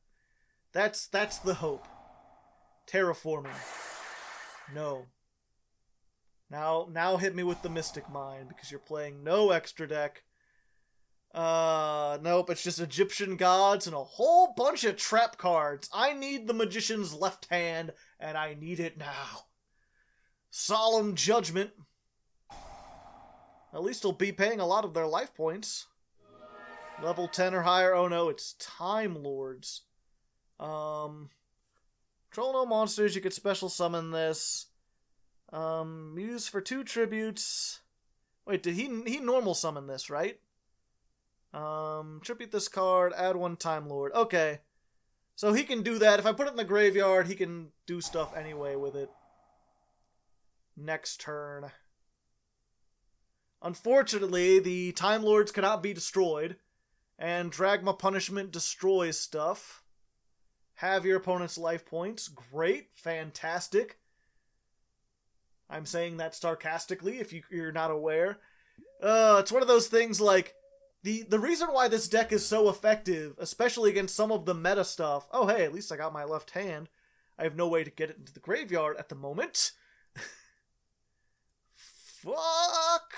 That's the hope. Terraforming. No. Now hit me with the Mystic Mind, because you're playing no extra deck. Nope, it's just Egyptian Gods and a whole bunch of trap cards. I need the Magician's Left Hand, and I need it now. Solemn Judgment. At least he'll be paying a lot of their life points. Level 10 or higher. Oh no, it's Time Lords. Control no monsters, you could special summon this. Use for 2 tributes. Wait, did he normal summon this, right? Tribute this card, add 1 Time Lord. Okay. So he can do that. If I put it in the graveyard, he can do stuff anyway with it. Next turn. Unfortunately, the Time Lords cannot be destroyed. And Dragma Punishment destroys stuff. Have your opponent's life points. Great. Fantastic. I'm saying that sarcastically, if you're not aware. It's one of those things like, the reason why this deck is so effective, especially against some of the meta stuff... Oh, hey, at least I got my left hand. I have no way to get it into the graveyard at the moment. Fuck!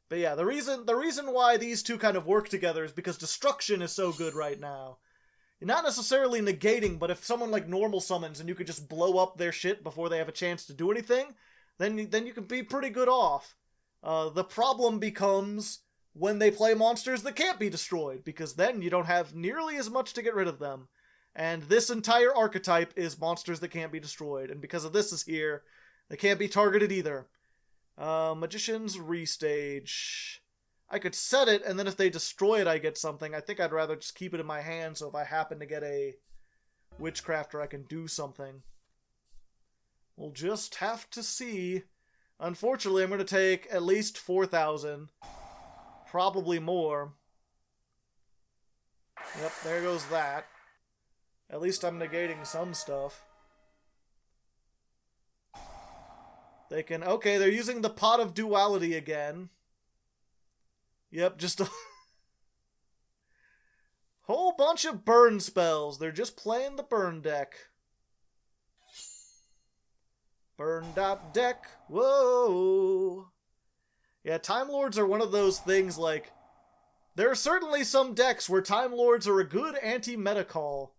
But yeah, the reason why these two kind of work together is because Destruction is so good right now. You're not necessarily negating, but if someone like normal summons and you could just blow up their shit before they have a chance to do anything, then you can be pretty good off. The problem becomes when they play monsters that can't be destroyed, because then you don't have nearly as much to get rid of them. And this entire archetype is monsters that can't be destroyed, and because of this is here, they can't be targeted either. Magician's Restage. I could set it, and then if they destroy it, I get something. I think I'd rather just keep it in my hand, so if I happen to get a Witchcrafter I can do something. We'll just have to see. Unfortunately, I'm going to take at least 4,000. Probably more. Yep, there goes that. At least I'm negating some stuff. They can... Okay, they're using the Pot of Duality again. Yep, just a... whole bunch of burn spells. They're just playing the burn deck. Burn.deck. Whoa. Yeah, Time Lords are one of those things like... There are certainly some decks where Time Lords are a good anti-meta call.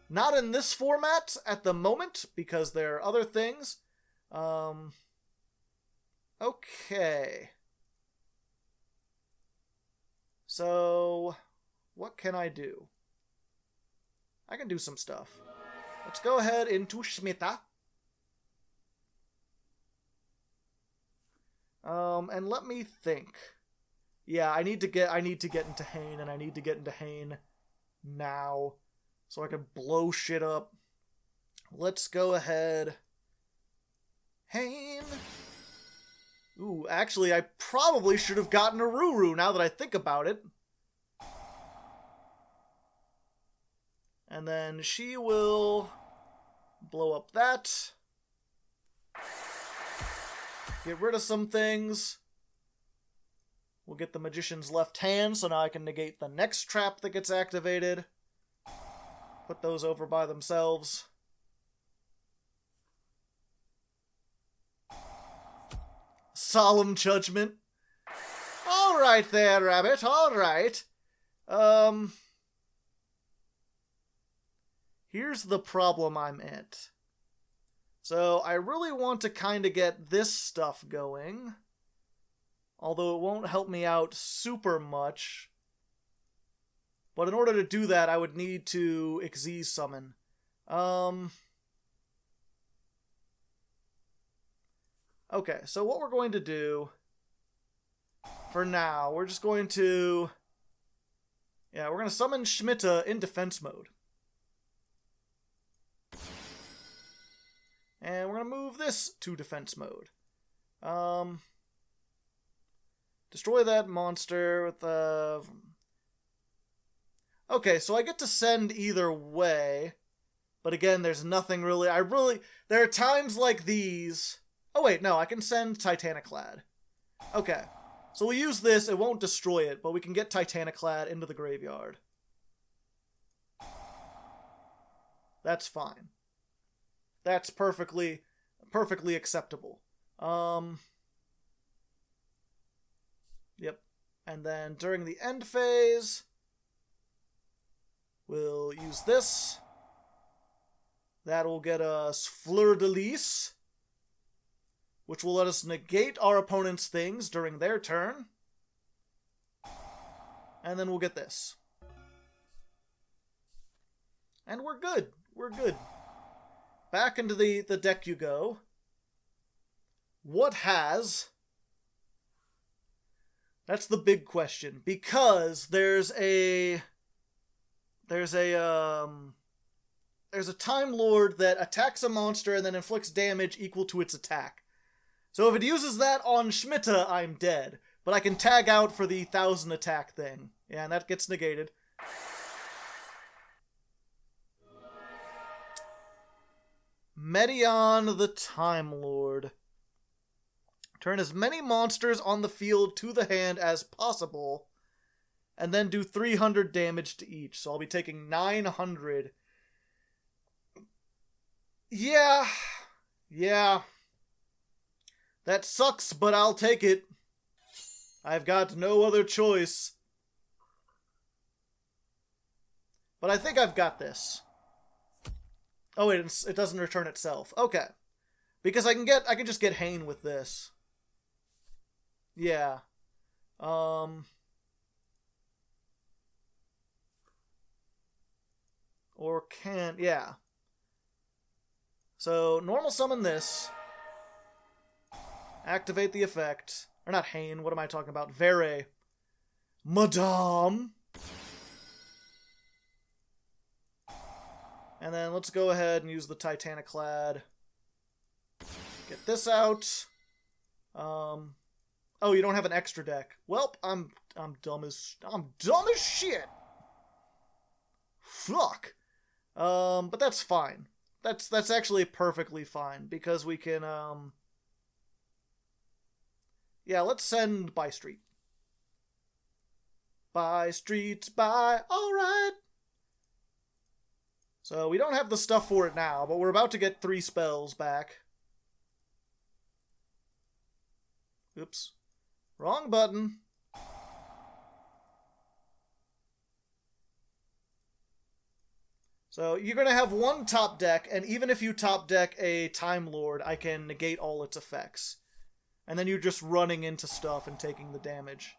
Not in this format at the moment, because there are other things. Okay. So, what can I do? I can do some stuff. Let's go ahead into Schmitta. And let me think. Yeah, I need to get into Hane, and I need to get into Hane now, so I can blow shit up. Let's go ahead. Hane. Ooh, actually, I probably should have gotten a Ruru now that I think about it. And then she will blow up that. Get rid of some things. We'll get the Magician's left hand, so now I can negate the next trap that gets activated. Put those over by themselves. Solemn Judgment. Alright there, Rabbit, alright. Here's the problem I'm at. So, I really want to kind of get this stuff going. Although it won't help me out super much. But in order to do that, I would need to Xyz summon. Okay, so what we're going to do for now, we're just going to... Yeah, we're going to summon Schmitta in defense mode. And we're going to move this to defense mode. Destroy that monster with the... Okay, so I get to send either way. But again, there's nothing really... There are times like these... Oh wait, no, I can send Titaniclad. Okay, so we'll use this. It won't destroy it, but we can get Titaniclad into the graveyard. That's fine. That's perfectly acceptable. Yep. And then during the end phase, we'll use this. That'll get us Fleur de Lis, which will let us negate our opponent's things during their turn. And then we'll get this. And we're good. We're good. Back into the deck you go. What has... That's the big question. Because there's a Time Lord that attacks a monster and then inflicts damage equal to its attack. So if it uses that on Schmitta, I'm dead. But I can tag out for the 1,000 attack thing. Yeah, and that gets negated. Medion the Time Lord. Turn as many monsters on the field to the hand as possible, and then do 300 damage to each. So I'll be taking 900. Yeah. That sucks, but I'll take it. I've got no other choice. But I think I've got this. Oh wait, it doesn't return itself. Okay. Because I can just get Hane with this. Yeah. Or can... Yeah. So, normal summon this. Activate the effect. Or not Hane, what am I talking about? Vere. Madame. And then let's go ahead and use the Titaniclad. Get this out. Oh, you don't have an extra deck. Welp, I'm dumb as shit. Fuck. But that's fine. That's actually perfectly fine because we can yeah, let's send By Street. By Streets by, alright. So we don't have the stuff for it now, but we're about to get 3 spells back. Oops. Wrong button. So you're going to have 1 top deck, and even if you top deck a Time Lord, I can negate all its effects. And then you're just running into stuff and taking the damage.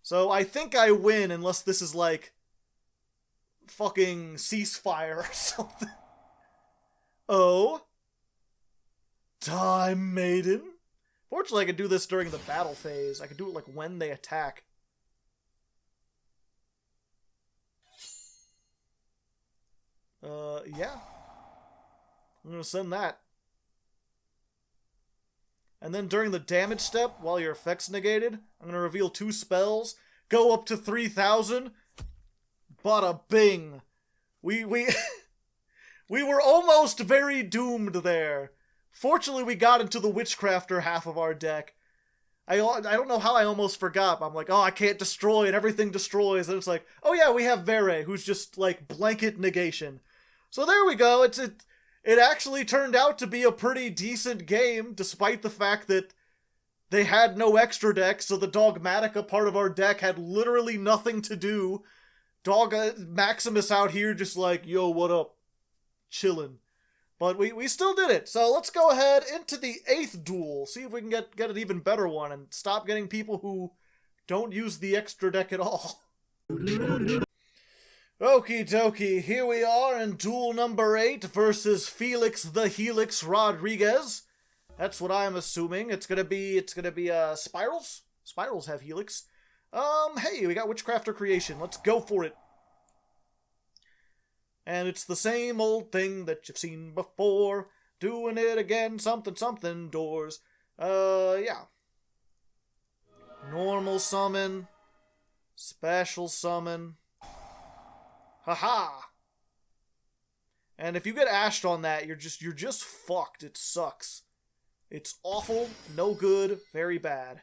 So I think I win unless this is like fucking Ceasefire or something. Oh? Time Maiden? Fortunately, I could do this during the battle phase. I could do it like when they attack. Yeah. I'm gonna send that. And then during the damage step, while your effect's negated, I'm gonna reveal 2 spells, go up to 3,000. Bada bing. We were almost very doomed there. Fortunately, we got into the Witchcrafter half of our deck. I don't know how I almost forgot. I'm like, oh, I can't destroy, and everything destroys. And it's like, oh yeah, we have Vere, who's just like blanket negation. So there we go. It actually turned out to be a pretty decent game, despite the fact that they had no extra deck, so the Dogmatika part of our deck had literally nothing to do. Maximus out here just like, yo, what up? Chillin'. But we still did it, so let's go ahead into the 8th duel, see if we can get an even better one, and stop getting people who don't use the extra deck at all. Okie dokie, here we are in duel number 8 versus Felix the Helix Rodriguez. That's what I'm assuming. It's gonna be Spirals? Spirals have Helix. Hey, we got Witchcrafter creation. Let's go for it. And it's the same old thing that you've seen before. Doing it again, something, something, doors. Yeah. Normal summon. Special summon. Haha! And if you get ashed on that, you're just fucked. It sucks. It's awful, no good, very bad.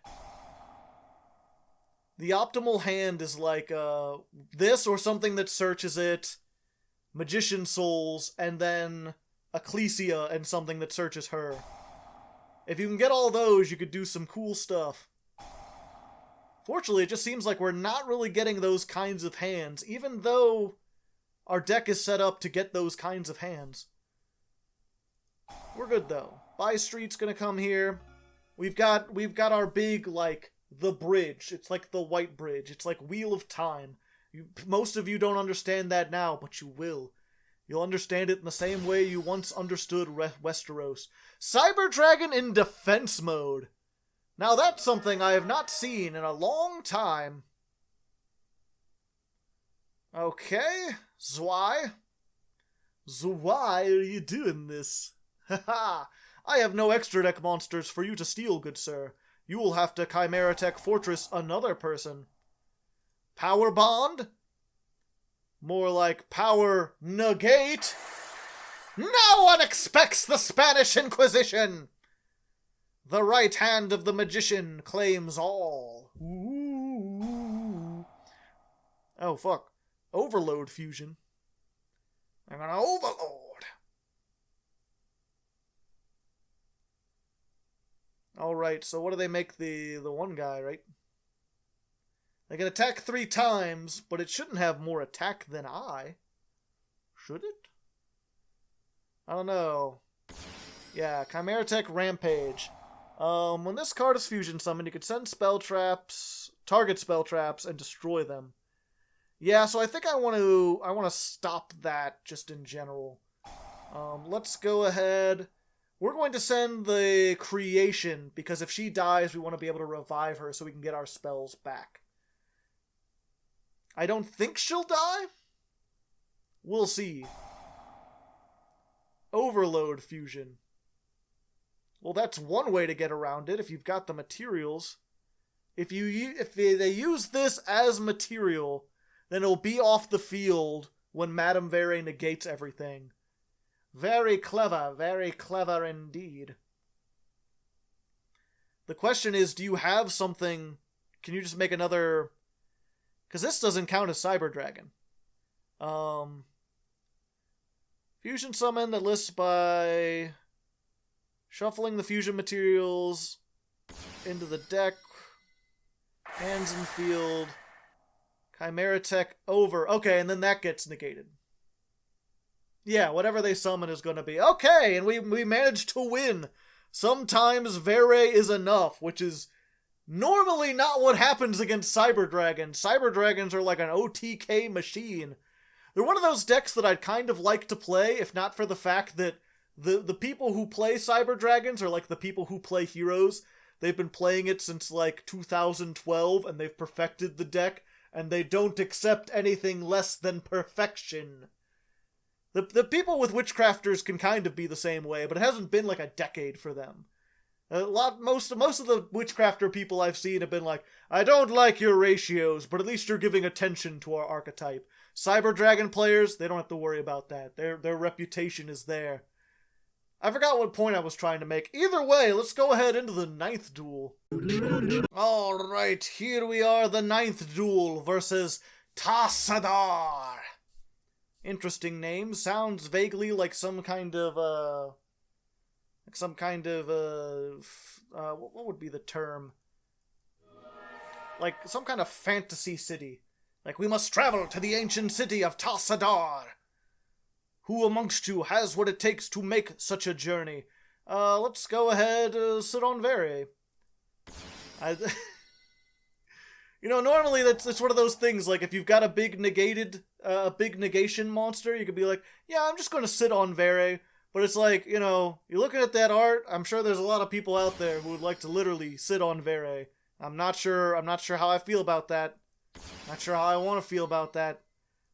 The optimal hand is like, this or something that searches it, Magician Souls, and then Ecclesia and something that searches her. If you can get all those, you could do some cool stuff. Fortunately, it just seems like we're not really getting those kinds of hands, even though our deck is set up to get those kinds of hands. We're good, though. By Street's gonna come here. We've got our big, like, the bridge. It's like the white bridge. It's like Wheel of Time. Most of you don't understand that now, but you will. You'll understand it in the same way you once understood Westeros. Cyber Dragon in defense mode. Now that's something I have not seen in a long time. Okay, Zwei. Why are you doing this? Haha, I have no extra deck monsters for you to steal, good sir. You will have to Chimera Tech Fortress another person. Power Bond? More like Power Negate? No one expects the Spanish Inquisition! The right hand of the magician claims all. Ooh. Oh, fuck. Overload fusion. I'm gonna overload. Alright, so what do they make the one guy, right? They can attack 3 times, but it shouldn't have more attack than I. Should it? I don't know. Yeah, Chimera Tech Rampage. When this card is fusion summoned, you can send spell traps, target spell traps, and destroy them. Yeah, so I think I want to stop that just in general. Let's go ahead. We're going to send the creation, because if she dies, we want to be able to revive her so we can get our spells back. I don't think she'll die. We'll see. Overload fusion. Well, that's one way to get around it if you've got the materials. If they use this as material, then it'll be off the field when Madame Vere negates everything. Very clever indeed. The question is, do you have something... Can you just make another... Because this doesn't count as Cyber Dragon. Fusion summon that lists by shuffling the fusion materials into the deck. Hands in field. Chimera Tech over. Okay, and then that gets negated. Yeah, whatever they summon is going to be. Okay, and we managed to win. Sometimes Vere is enough, which is normally not what happens against Cyber Dragons. Cyber Dragons are like an OTK machine. They're one of those decks that I'd kind of like to play, if not for the fact that the people who play Cyber Dragons are like the people who play Heroes. They've been playing it since like 2012, and they've perfected the deck, and they don't accept anything less than perfection. The people with Witchcrafters can kind of be the same way, but it hasn't been like a decade for them. Most of the Witchcrafter people I've seen have been like, I don't like your ratios, but at least you're giving attention to our archetype. Cyber Dragon players, they don't have to worry about that. Their reputation is there. I forgot what point I was trying to make. Either way, let's go ahead into the 9th duel. Alright, here we are, the 9th duel versus Tassadar. Interesting name. Sounds vaguely like some kind of, what would be the term? Like, some kind of fantasy city. Like, we must travel to the ancient city of Tassadar. Who amongst you has what it takes to make such a journey? Let's go ahead, sit on Vere. Normally that's one of those things, like, if you've got a big negation monster, you could be like, yeah, I'm just gonna sit on Vere. But it's like, you're looking at that art, I'm sure there's a lot of people out there who would like to literally sit on Vere. I'm not sure how I feel about that. Not sure how I want to feel about that.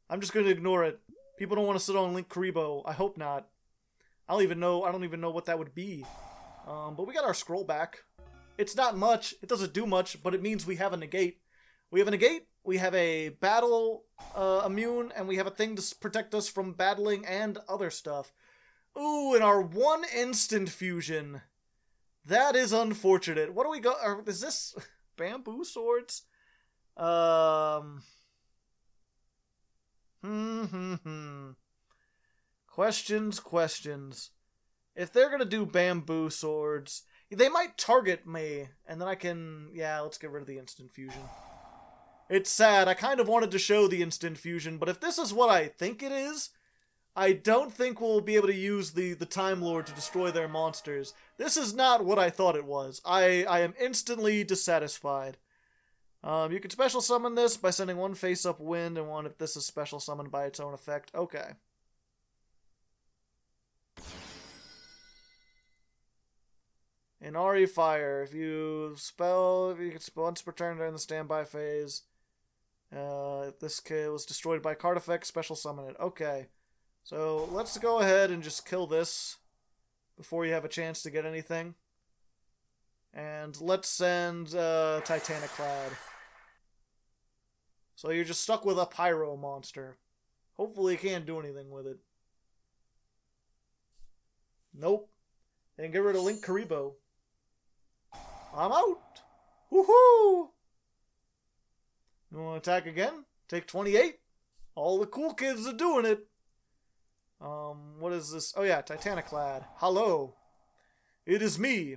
I'm just gonna ignore it. People don't want to sit on Wyncrer. I hope not. I don't even know what that would be. But we got our scroll back. It's not much. It doesn't do much, but it means we have a negate. We have a negate, we have a battle immune, and we have a thing to protect us from battling and other stuff. Ooh, and our 1 instant fusion. That is unfortunate. What do we go... Is this bamboo swords? Questions. If they're gonna do bamboo swords, they might target me, and then I can... Yeah, let's get rid of the instant fusion. It's sad. I kind of wanted to show the instant fusion, but if this is what I think it is, I don't think we'll be able to use the Time Lord to destroy their monsters. This is not what I thought it was. I am instantly dissatisfied. You can special summon this by sending 1 face-up wind and 1 if this is special summoned by its own effect. Okay. Inari Fire. If you can spell once per turn during the standby phase. If this was destroyed by card effect, special summon it. Okay. So let's go ahead and just kill this before you have a chance to get anything. And let's send Titaniclad. So you're just stuck with a pyro monster. Hopefully you can't do anything with it. Nope. And get rid of Wyncrer. I'm out! Woohoo! You want to attack again? Take 28? All the cool kids are doing it. What is this? Oh yeah, Titaniclad. Hello. It is me,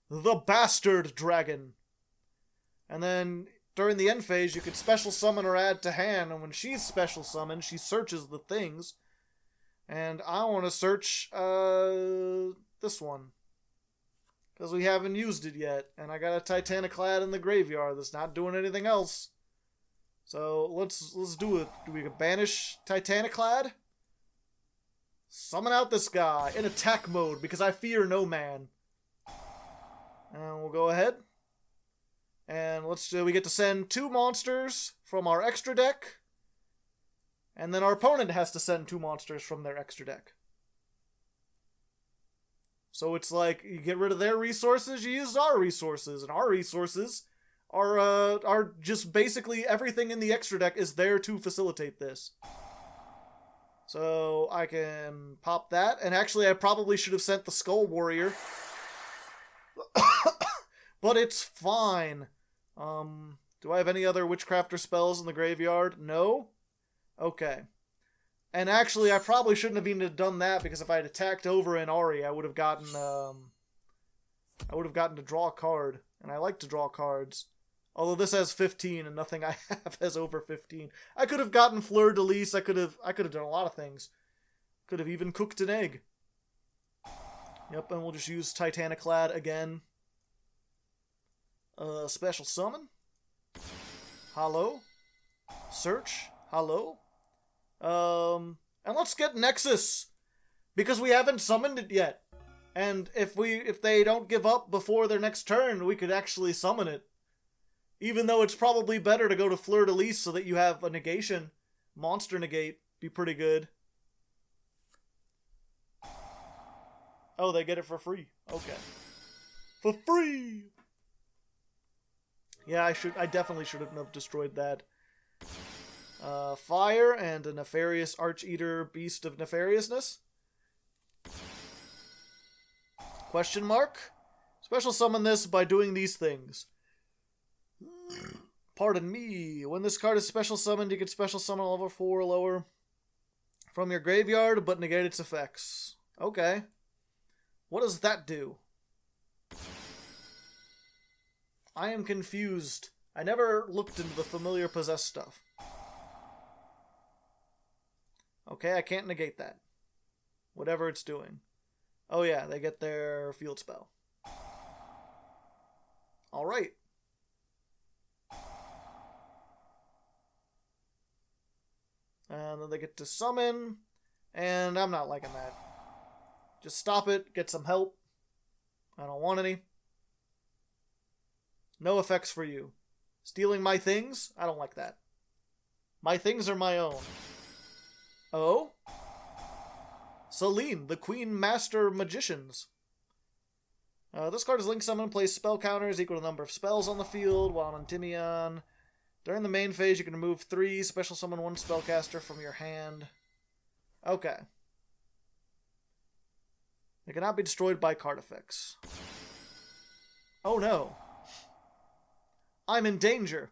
the Bastard Dragon. And then, during the end phase, you could special summon or add to hand, and when she's special summoned, she searches the things. And I want to search, this one. Because we haven't used it yet, and I got a Titaniclad in the graveyard that's not doing anything else. So, let's do it. Do we banish Titaniclad? Summon out this guy in attack mode, because I fear no man. And we'll go ahead. And we get to send 2 monsters from our extra deck. And then our opponent has to send 2 monsters from their extra deck. So it's like, you get rid of their resources, you use our resources, and our resources are just basically everything in the extra deck is there to facilitate this. So I can pop that, and actually I probably should have sent the Skull Warrior. But it's fine. Do I have any other Witchcrafter spells in the graveyard? No? Okay. And actually, I probably shouldn't have even done that, because if I had attacked over in Ari, I would have gotten to draw a card. And I like to draw cards. Although this has 15, and nothing I have has over 15. I could have gotten Fleur de Lis. I could have done a lot of things. Could have even cooked an egg. Yep, and we'll just use Titaniclad again. Special summon. Hello. Search. Hello. And let's get Nexus, because we haven't summoned it yet. And if they don't give up before their next turn, we could actually summon it. Even though it's probably better to go to Fleur de Lis so that you have a negation. Monster negate. Be pretty good. Oh, they get it for free. Okay. For free! Yeah, I definitely shouldn't have destroyed that. Fire and a Nefarious Archeater Beast of Nefariousness. Question mark? Special summon this by doing these things. Pardon me. When this card is special summoned, you can special summon level 4 or lower from your graveyard, but negate its effects. Okay. What does that do? I am confused. I never looked into the familiar possess stuff. Okay, I can't negate that. Whatever it's doing. Oh yeah, they get their field spell. Alright. And then they get to summon. And I'm not liking that. Just stop it, get some help. I don't want any. No effects for you. Stealing my things? I don't like that. My things are my own. Oh? Celine, the Queen Master Magicians. This card is Link Summon, plays spell counters equal to the number of spells on the field while on Endymion. During the main phase, you can remove 3, special summon 1 spellcaster from your hand. Okay. They cannot be destroyed by card effects. Oh no. I'm in danger.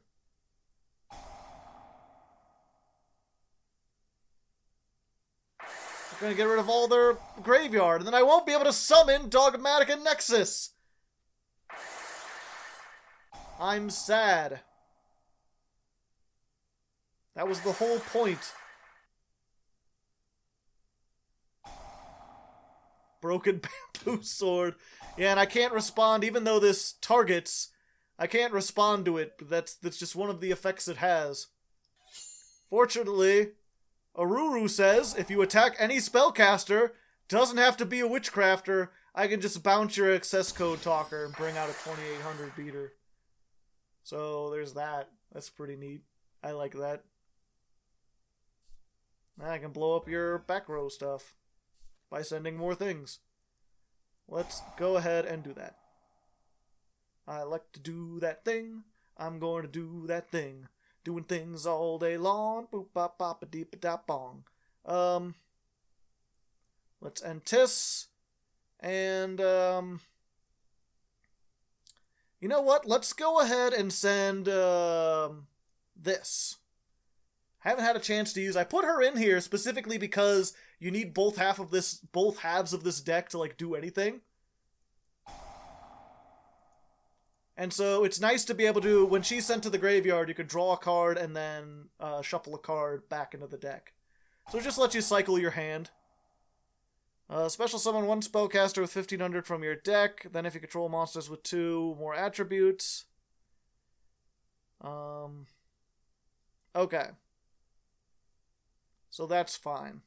I'm gonna get rid of all their graveyard, and then I won't be able to summon Dogmatika Nexus. I'm sad. That was the whole point. Broken bamboo sword. Yeah, and I can't respond, even though this targets. I can't respond to it, but that's just one of the effects it has. Fortunately, Aruru says, if you attack any spellcaster, doesn't have to be a Witchcrafter, I can just bounce your access code talker and bring out a 2800 beater. So there's that. That's pretty neat. I like that. I can blow up your back row stuff by sending more things. Let's go ahead and do that. I like to do that thing. I'm going to do that thing. Doing things all day long. Boop bop bop a deep a dap bong. Let's Antis. And you know what? Let's go ahead and send this. I haven't had a chance to use. I put her in here specifically because you need both halves of this deck to like do anything. And so it's nice to be able to, when she's sent to the graveyard, you can draw a card and then shuffle a card back into the deck. So it just lets you cycle your hand. Special summon 1 spellcaster with 1500 from your deck. Then if you control monsters with 2 more attributes. Okay. So that's fine.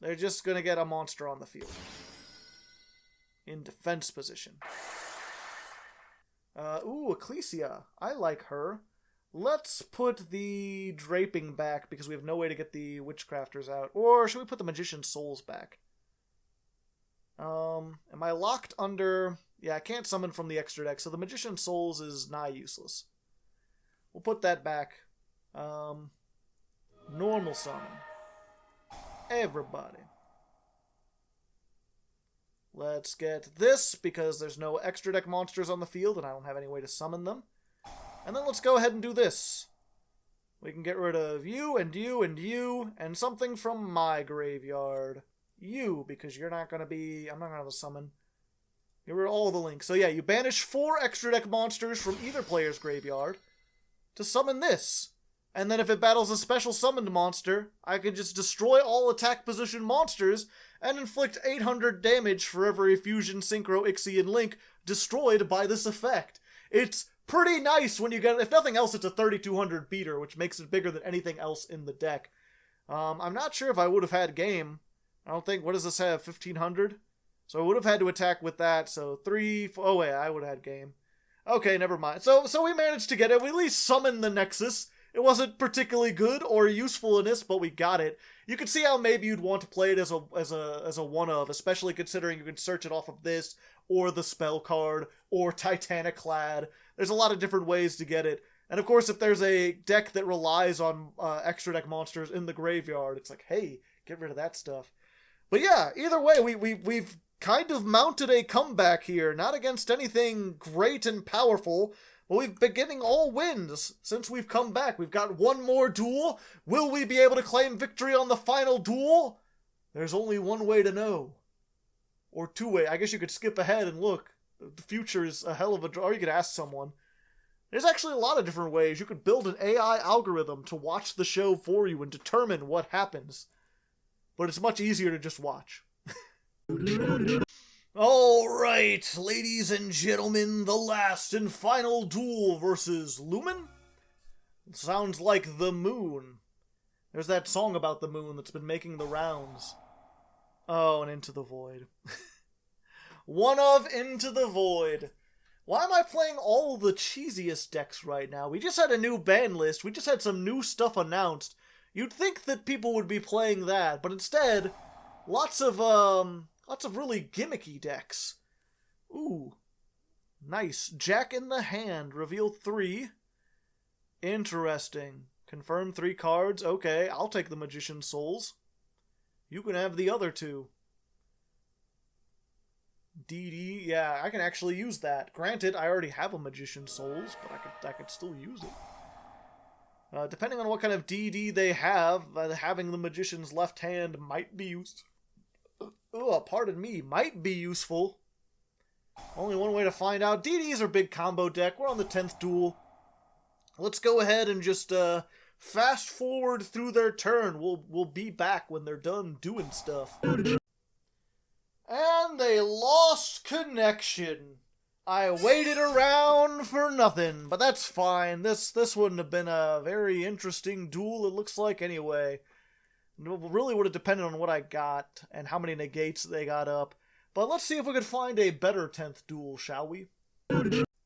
They're just going to get a monster on the field. In defense position. Ooh, Ecclesia. I like her. Let's put the Draping back because we have no way to get the Witchcrafters out. Or should we put the Magician's Souls back? Am I locked under... Yeah, I can't summon from the extra deck, so the Magician's Souls is nigh useless. We'll put that back. Normal summon. Everybody. Let's get this, because there's no extra deck monsters on the field, and I don't have any way to summon them. And then let's go ahead and do this. We can get rid of you, and you, and you, and something from my graveyard. You, because you're not going to be... I'm not going to have a summon. Get rid of all the links. So yeah, you banish 4 extra deck monsters from either player's graveyard to summon this. And then if it battles a special summoned monster, I can just destroy all attack position monsters and inflict 800 damage for every Fusion, Synchro, Ixian link destroyed by this effect. It's pretty nice when you get... If nothing else, it's a 3200 beater, which makes it bigger than anything else in the deck. I'm not sure if I would have had game. I don't think... What does this have? 1500? So I would have had to attack with that. So 3... Oh, wait, I would have had game. Okay, never mind. So we managed to get it. We at least summoned the Nexus. It wasn't particularly good or useful in this, but we got it. You can see how maybe you'd want to play it as a one-of, especially considering you can search it off of this, or the spell card, or Titaniclad. There's a lot of different ways to get it. And of course, if there's a deck that relies on extra deck monsters in the graveyard, it's like, hey, get rid of that stuff. But yeah, either way, we've kind of mounted a comeback here. Not against anything great and powerful, but we've been getting all wins since we've come back. We've got one more duel. Will we be able to claim victory on the final duel? There's only one way to know. Or 2 ways. I guess you could skip ahead and look. The future is a hell of a draw. Or you could ask someone. There's actually a lot of different ways. You could build an AI algorithm to watch the show for you and determine what happens. But it's much easier to just watch. Alright, ladies and gentlemen, the last and final duel versus Lumen? Sounds like the moon. There's that song about the moon that's been making the rounds. Oh, and Into the Void. One of Into the Void. Why am I playing all the cheesiest decks right now? We just had a new ban list. We just had some new stuff announced. You'd think that people would be playing that, but instead, lots of really gimmicky decks. Ooh. Nice. Jack in the hand. Reveal 3. Interesting. Confirm 3 cards. Okay, I'll take the Magician's Souls. You can have the other 2. DD. Yeah, I can actually use that. Granted, I already have a Magician's Souls, but I could still use it. Depending on what kind of DD they have, having the Magician's left hand might be used. Pardon me, might be useful. Only one way to find out. DDs are big combo deck. We're on the 10th duel. Let's go ahead and just fast forward through their turn. We'll be back when they're done doing stuff. And they lost connection. I waited around for nothing, but that's fine. This wouldn't have been a very interesting duel, it looks like, anyway. It really would have depended on what I got and how many negates they got up. But let's see if we could find a better 10th duel, shall we?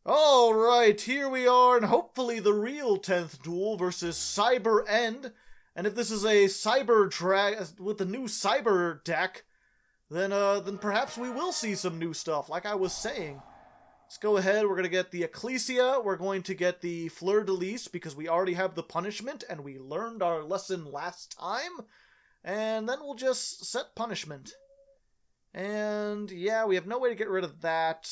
Alright, here we are, and hopefully the real 10th duel versus Cyber End. And if this is a Cyber drag with the new Cyber deck, then perhaps we will see some new stuff, like I was saying. Let's go ahead, we're going to get the Ecclesia, we're going to get the Fleur-de-Lis, because we already have the punishment, and we learned our lesson last time. And then we'll just set punishment. And yeah, we have no way to get rid of that.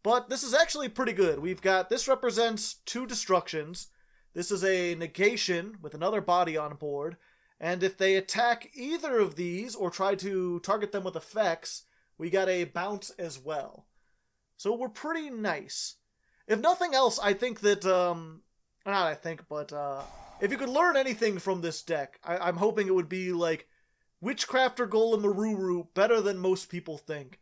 But this is actually pretty good. We've got, this represents 2 destructions. This is a negation with another body on board. And if they attack either of these or try to target them with effects, we got a bounce as well. So we're pretty nice. If nothing else, I think that, if you could learn anything from this deck, I'm hoping it would be like Witchcrafter Golem Maruru better than most people think.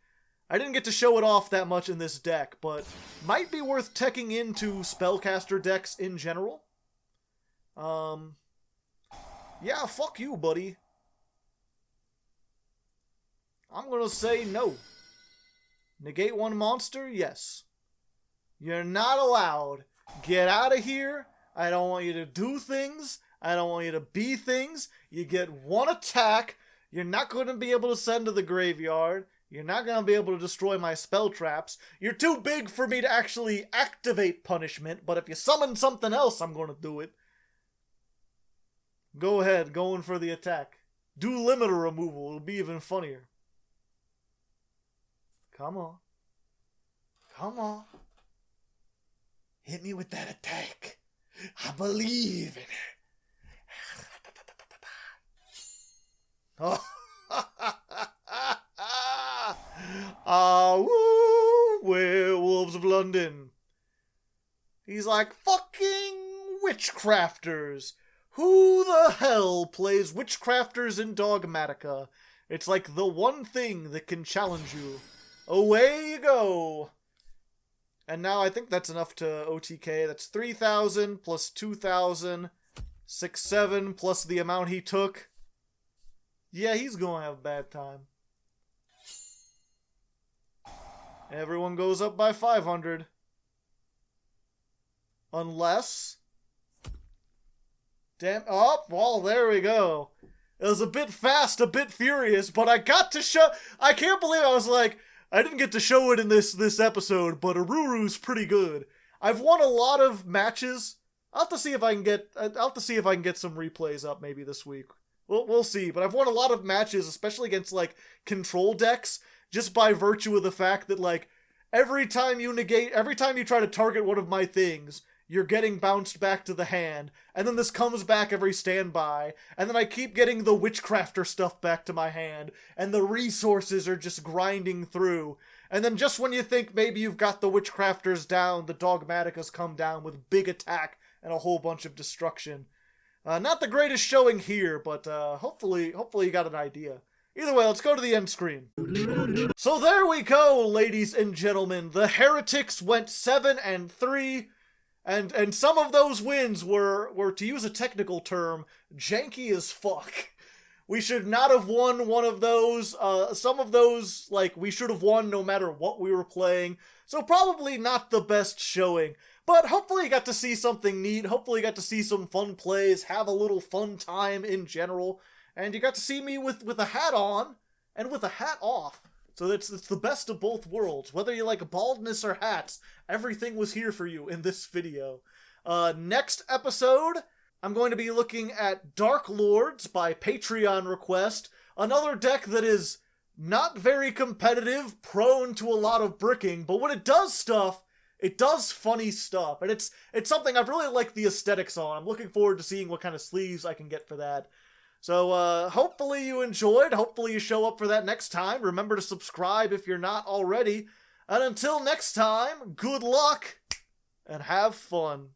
I didn't get to show it off that much in this deck, but might be worth teching into spellcaster decks in general. Yeah, fuck you, buddy. I'm gonna say no. Negate 1 monster? Yes. You're not allowed. Get out of here. I don't want you to do things. I don't want you to be things. You get 1 attack. You're not going to be able to send to the graveyard. You're not going to be able to destroy my spell traps. You're too big for me to actually activate punishment, but if you summon something else, I'm going to do it. Go ahead, going for the attack. Do limiter removal, it'll be even funnier. Come on. Come on. Hit me with that attack. I believe in it. Oh. Woo, Werewolves of London. He's like, fucking Witchcrafters. Who the hell plays Witchcrafters and Dogmatika? It's like the one thing that can challenge you. Away you go. And now I think that's enough to OTK. That's 3,000 plus 2,000. 6,700 plus the amount he took. Yeah, he's gonna have a bad time. Everyone goes up by 500. Unless... Damn. Oh, well, there we go. It was a bit fast, a bit furious, but I got to show... I can't believe I was like... I didn't get to show it in this episode, but Aruru's pretty good. I've won a lot of matches. I'll have to see if I can get some replays up maybe this week. We'll see, but I've won a lot of matches, especially against, like, control decks, just by virtue of the fact that, like, every time you try to target one of my things, you're getting bounced back to the hand, and then this comes back every standby, and then I keep getting the Witchcrafter stuff back to my hand, and the resources are just grinding through, and then just when you think maybe you've got the Witchcrafters down, the Dogmatikas come down with big attack and a whole bunch of destruction. Not the greatest showing here, but hopefully you got an idea. Either way, let's go to the end screen. So there we go, ladies and gentlemen. The Heretics went 7-3, and some of those wins were, to use a technical term, janky as fuck. We should not have won one of those. Some of those, like, we should have won no matter what we were playing. So probably not the best showing. But hopefully you got to see something neat. Hopefully you got to see some fun plays, have a little fun time in general. And you got to see me with a hat on and with a hat off. So it's the best of both worlds. Whether you like baldness or hats, everything was here for you in this video. Next episode, I'm going to be looking at Dark Lords by Patreon request. Another deck that is not very competitive, prone to a lot of bricking, but when it does stuff, it does funny stuff, and it's something I've really liked the aesthetics on. I'm looking forward to seeing what kind of sleeves I can get for that. So, hopefully you enjoyed. Hopefully you show up for that next time. Remember to subscribe if you're not already. And until next time, good luck, and have fun.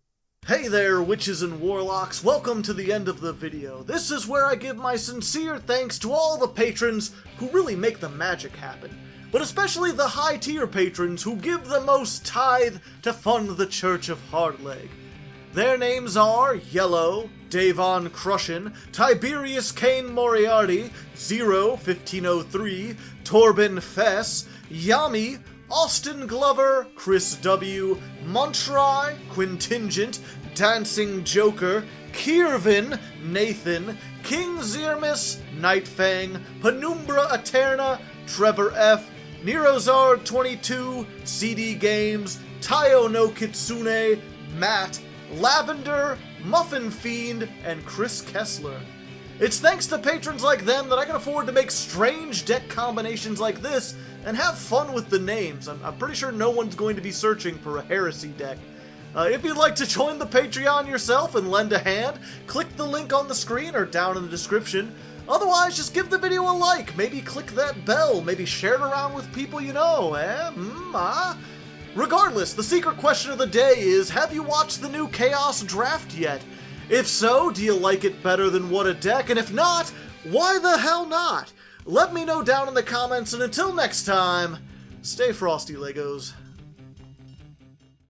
Hey there, witches and warlocks. Welcome to the end of the video. This is where I give my sincere thanks to all the patrons who really make the magic happen. But especially the high-tier patrons who give the most tithe to fund the Church of Hardleg. Their names are Yellow, Davon Crushin, Tiberius Kane Moriarty, Zero 1503, Torben Fess, Yami, Austin Glover, Chris W, Montry, Quintingent, Dancing Joker, Kiervin, Nathan, King Zirmis, Nightfang, Penumbra Eterna, Trevor F, Nerozard 22, CD Games, Tayo no Kitsune, Matt, Lavender, Muffin Fiend, and Chris Kessler. It's thanks to patrons like them that I can afford to make strange deck combinations like this and have fun with the names. I'm pretty sure no one's going to be searching for a Heresy deck. If you'd like to join the Patreon yourself and lend a hand, click the link on the screen or down in the description. Otherwise, just give the video a like, maybe click that bell, maybe share it around with people you know, Regardless, the secret question of the day is, have you watched the new Chaos Draft yet? If so, do you like it better than What a Deck? And if not, why the hell not? Let me know down in the comments, and until next time, stay frosty, Legos.